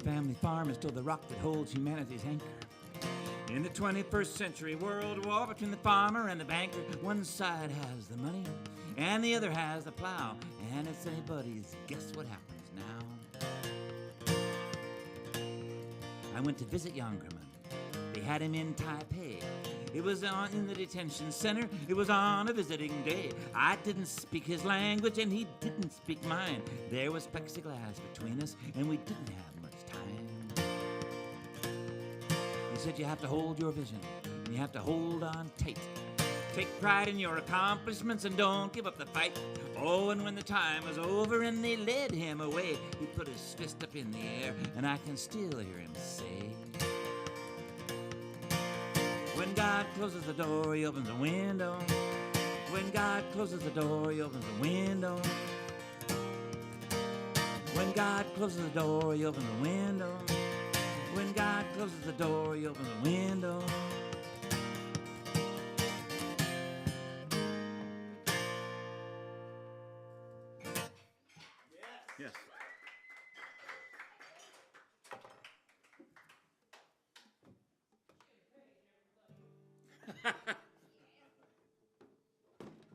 Family farm is still the rock that holds humanity's anchor. In the 21st century world war between the farmer and the banker, one side has the money and the other has the plow. And it's anybody's guess what happens now. I went to visit Youngerman. They had him in Taipei. It was in the detention center. It was on a visiting day. I didn't speak his language and he didn't speak mine. There was plexiglass between us and we didn't have much time. He said you have to hold your vision and you have to hold on tight. Take pride in your accomplishments and don't give up the fight. Oh, and when the time was over and they led him away, he put his fist up in the air and I can still hear him say, when God closes the door, he opens the window. When God closes the door, he opens the window. When God closes the door, he opens the window. When God closes the door, he opens the window. Yes.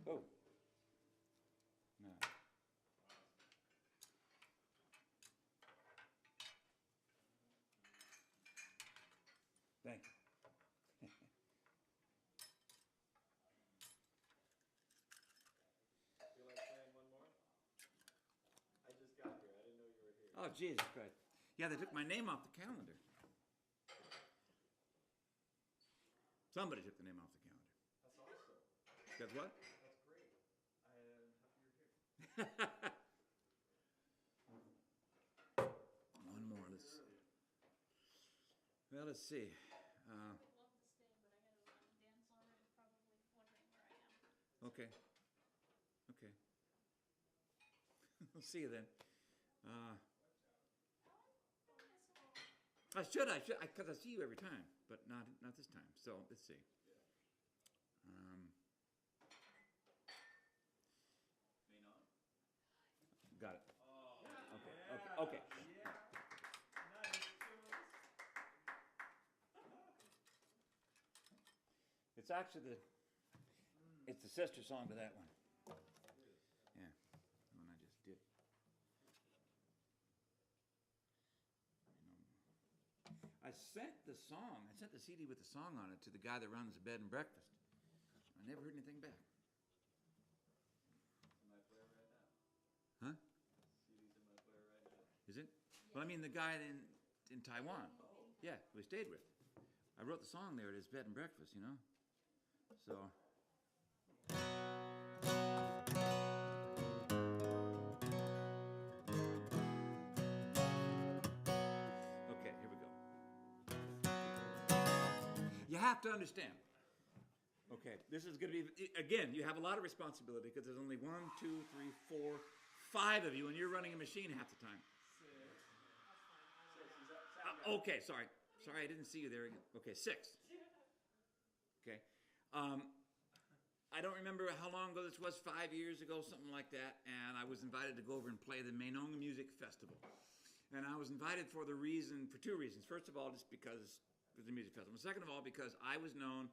Oh. No. Oh, Jesus Christ. Yeah, they took my name off the calendar. Somebody took the name off the calendar. That's awesome. That's what? That's great. I am happy you're here. One more. Let's see. I would love to stay, but I gotta run. Dan Sommer is probably wondering where I am. Okay. Okay. We'll see you then. I should, because I see you every time, but not this time. So let's see. Got it. Okay. It's actually it's the sister song to that one. Yeah, the one I just did. I sent the CD with the song on it to the guy that runs the bed and breakfast. I never heard anything back. In my player right now. Huh? CD's in my player right now. Is it? Well, I mean the guy in Taiwan. Yeah, we stayed with. I wrote the song there at his bed and breakfast, you know. So. Okay, here we go. You have to understand. Okay, this is going to be, again, you have a lot of responsibility because there's only 1, 2, 3, 4, 5 of you, and you're running a machine half the time. Okay, sorry, I didn't see you there. Okay, 6. Okay, I don't remember how long ago this was, 5 years ago, something like that, and I was invited to go over and play the Mainong Music Festival. And I was invited for 2 reasons. First of all, just because it was a music festival. Second of all, because I was known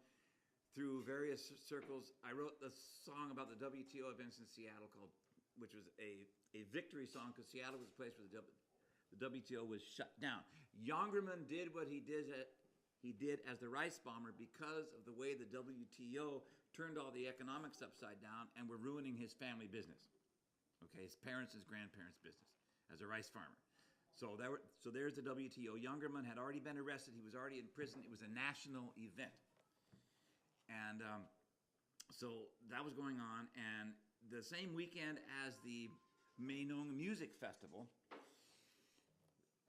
through various circles. I wrote the song about the WTO events in Seattle which was a victory song because Seattle was a place where the WTO was shut down. Jongerman did what he did as the rice bomber because of the way the WTO turned all the economics upside down and were ruining his family business. Okay, his parents' and his grandparents' business as a rice farmer. So there's the WTO. Jongerman had already been arrested. He was already in prison. It was a national event. And so that was going on. And the same weekend as the Mainong Music Festival,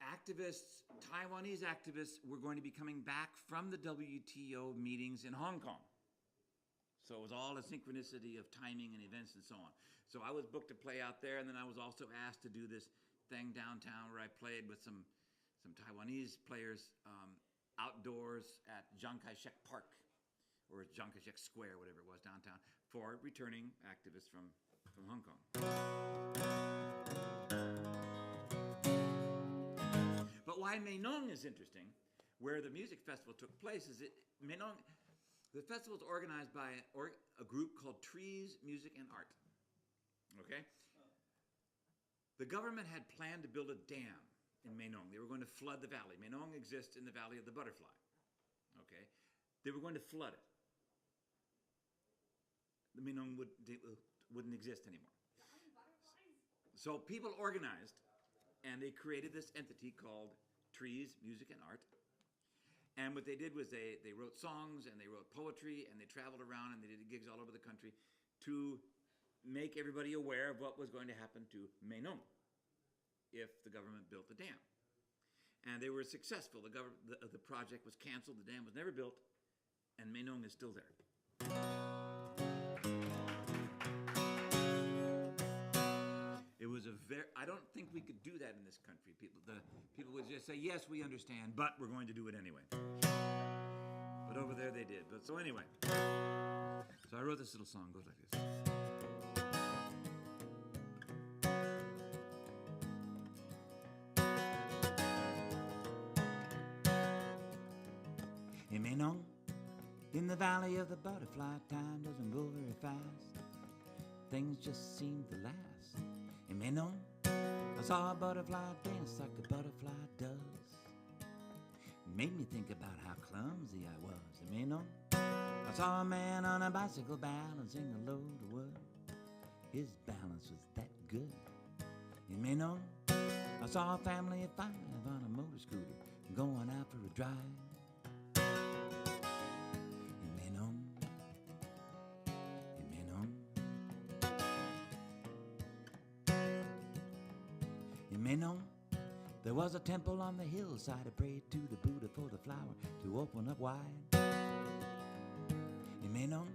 Taiwanese activists were going to be coming back from the WTO meetings in Hong Kong. So it was all a synchronicity of timing and events and so on. So I was booked to play out there, and then I was also asked to do this thing downtown where I played with some Taiwanese players outdoors at Chiang Kai-shek Park, or Chiang Kai-shek Square, whatever it was, downtown, for returning activists from Hong Kong. But why Mainong is interesting, where the music festival took place, is the festival is organized by a group called Trees, Music, and Art. Okay? The government had planned to build a dam in Mainong. They were going to flood the valley. Mainong exists in the Valley of the Butterfly. Okay? They were going to flood it. The Mainong wouldn't exist anymore. So people organized, and they created this entity called Trees, Music, and Art. And what they did was they wrote songs, and they wrote poetry, and they traveled around, and they did gigs all over the country to make everybody aware of what was going to happen to Mainong if the government built the dam. And they were successful. The project was canceled, the dam was never built, and Mainong is still there. It was I don't think we could do that in this country. People would just say, yes, we understand, but we're going to do it anyway. But over there they did. So anyway, so I wrote this little song, goes like this. In Mainong, in the Valley of the Butterfly, time doesn't go very fast. Things just seem to last. In Mainong, I saw a butterfly dance like a butterfly does. It made me think about how clumsy I was. In Mainong, I saw a man on a bicycle balancing a load of wood. His balance was that good. In Mainong, I saw a family of 5 on a motor scooter going out for a drive. You may know there was a temple on the hillside. I prayed to the Buddha for the flower to open up wide. You may know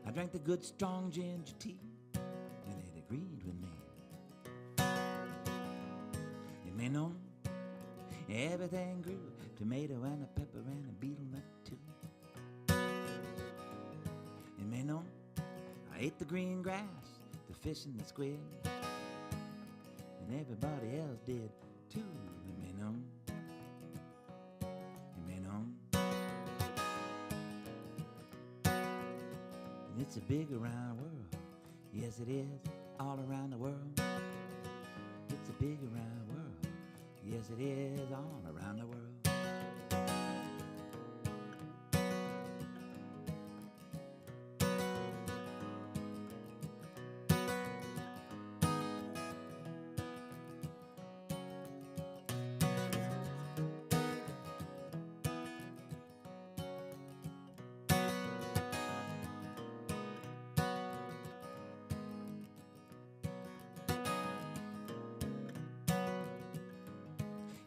I drank the good strong ginger tea and it agreed with me. You may know everything grew, tomato and a pepper and a beetle nut too. You may know I ate the green grass, the fish and the squid, and everybody else did too. You may know. You may know. And it's a big around world. Yes, it is, all around the world. It's a big around world. Yes, it is, all around the world.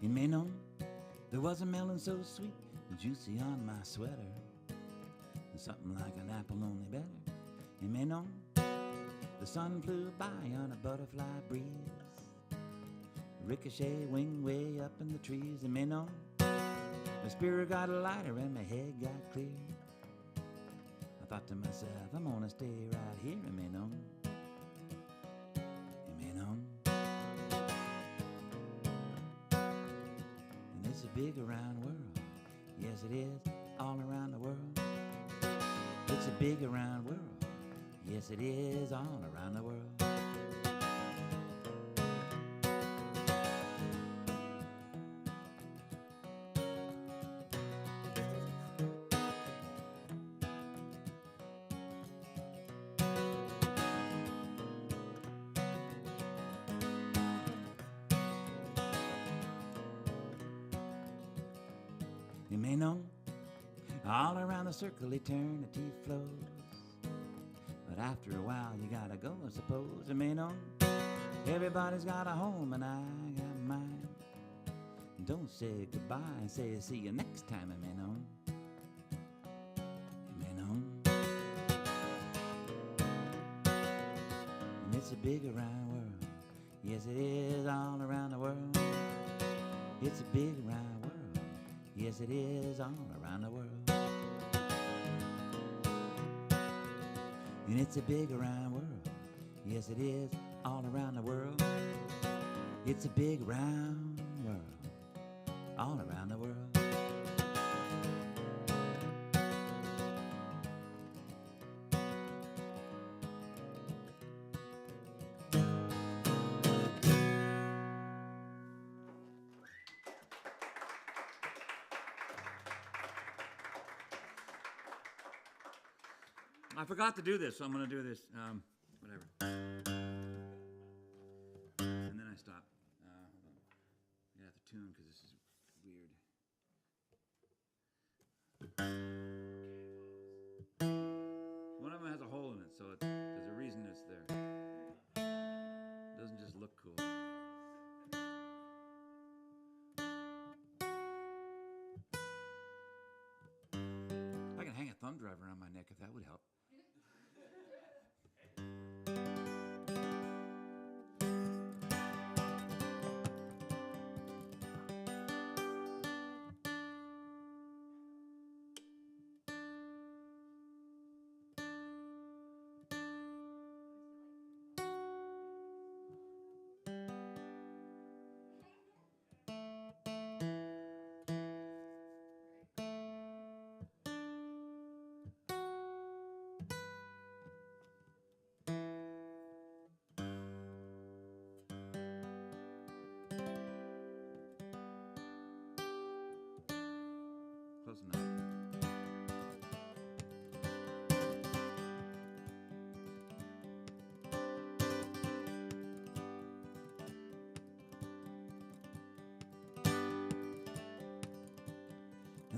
You may know there was a melon so sweet and juicy on my sweater, and something like an apple, only better. You may know the sun flew by on a butterfly breeze, ricochet wing way up in the trees. You may know my spirit got lighter and my head got clear. I thought to myself, I'm gonna stay right here. You may know. You may know. It's a big around world. Yes, it is, all around the world. It's a big around world. Yes, it is, all around the world. You may know all around the circle eternity flows, but after a while you gotta go, I suppose. You may know everybody's got a home and I got mine. Don't say goodbye, say see you next time. You may know. You may know. And it's a big around world. Yes, it is, all around the world. It's a big around world. Yes, it is, all around the world. And it's a big around world. Yes, it is, all around the world. It's a big round world, all around the world. I forgot to do this, so I'm going to do this. Whatever. And then I stop. Hold on. I got the tune because this is weird. One of them has a hole in it, so there's a reason it's there. It doesn't just look cool. I can hang a thumb drive around my neck if that would help.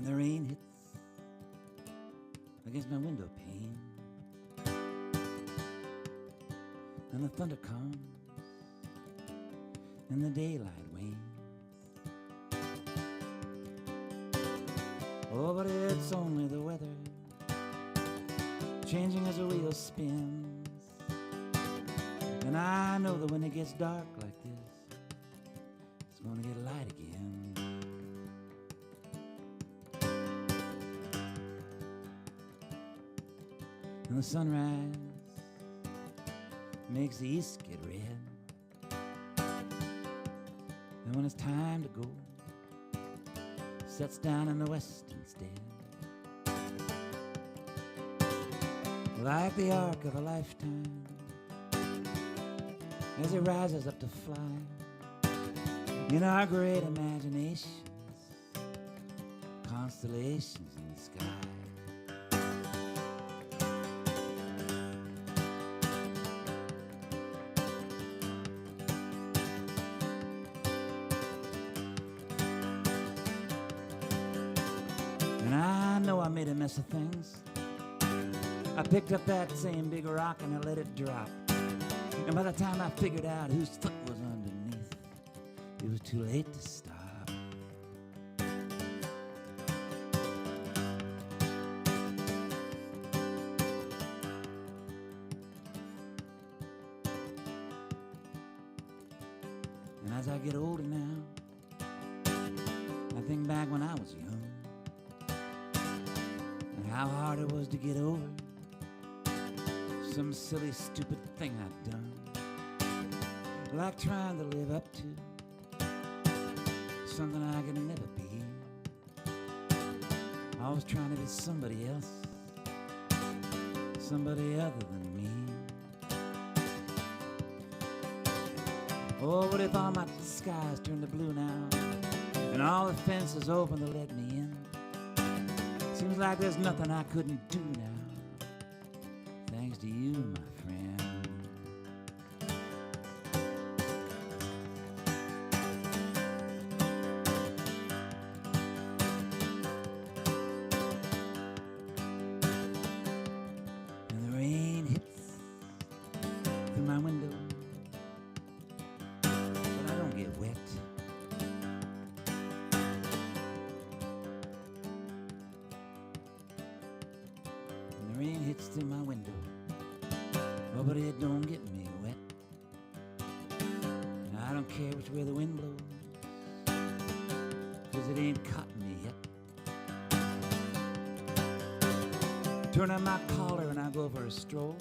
and the rain hits against my window pane, and the thunder comes, and the daylight wanes. Oh, but it's only the weather, changing as the wheel spins. And I know that when it gets dark like this, it's gonna get light again. And the sunrise makes the east get red, and when it's time to go, sets down in the west instead. Like the arc of a lifetime, as it rises up to fly in our great imaginations, constellations in the sky. And I know I made a mess of things. I picked up that same big rock and I let it drop. And by the time I figured out whose foot was underneath, it was too late to stop. And as I get older now, I think back when I was young, and how hard it was to get over some silly, stupid thing I'd done. Like trying to live up to something I could never be. I was trying to be somebody else, somebody other than me. Oh, but if all my skies turn to blue now, and all the fences open to let me in, seems like there's nothing I couldn't do now, thanks to you, my friend. And the rain hits through my window, but I don't get wet. And the rain hits through my window, oh, but it don't get me wet. And I don't care which way the wind blows, 'cause it ain't caught me yet. Turn on my collar and I go for a stroll.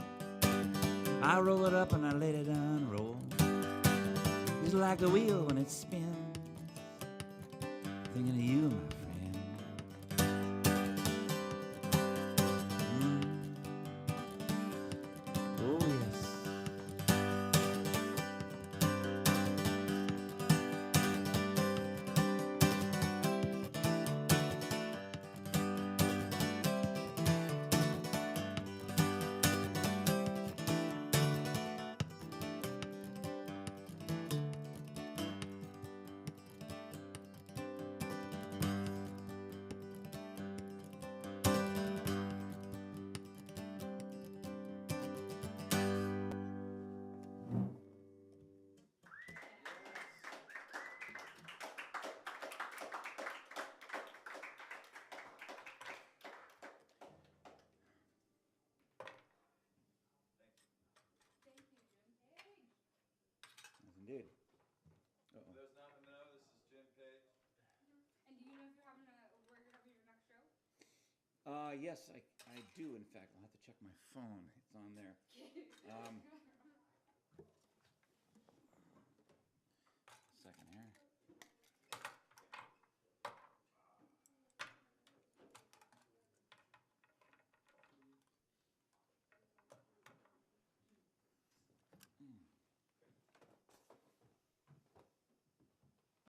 I roll it up and I let it unroll. It's like the wheel when it spins, thinking of you, my friend. Oh, yes. Indeed. For those not to know, this is Jim Page. And do you know if you're having where you're having your next show? Yes, I do, in fact. I'll have to check my phone. It's on there.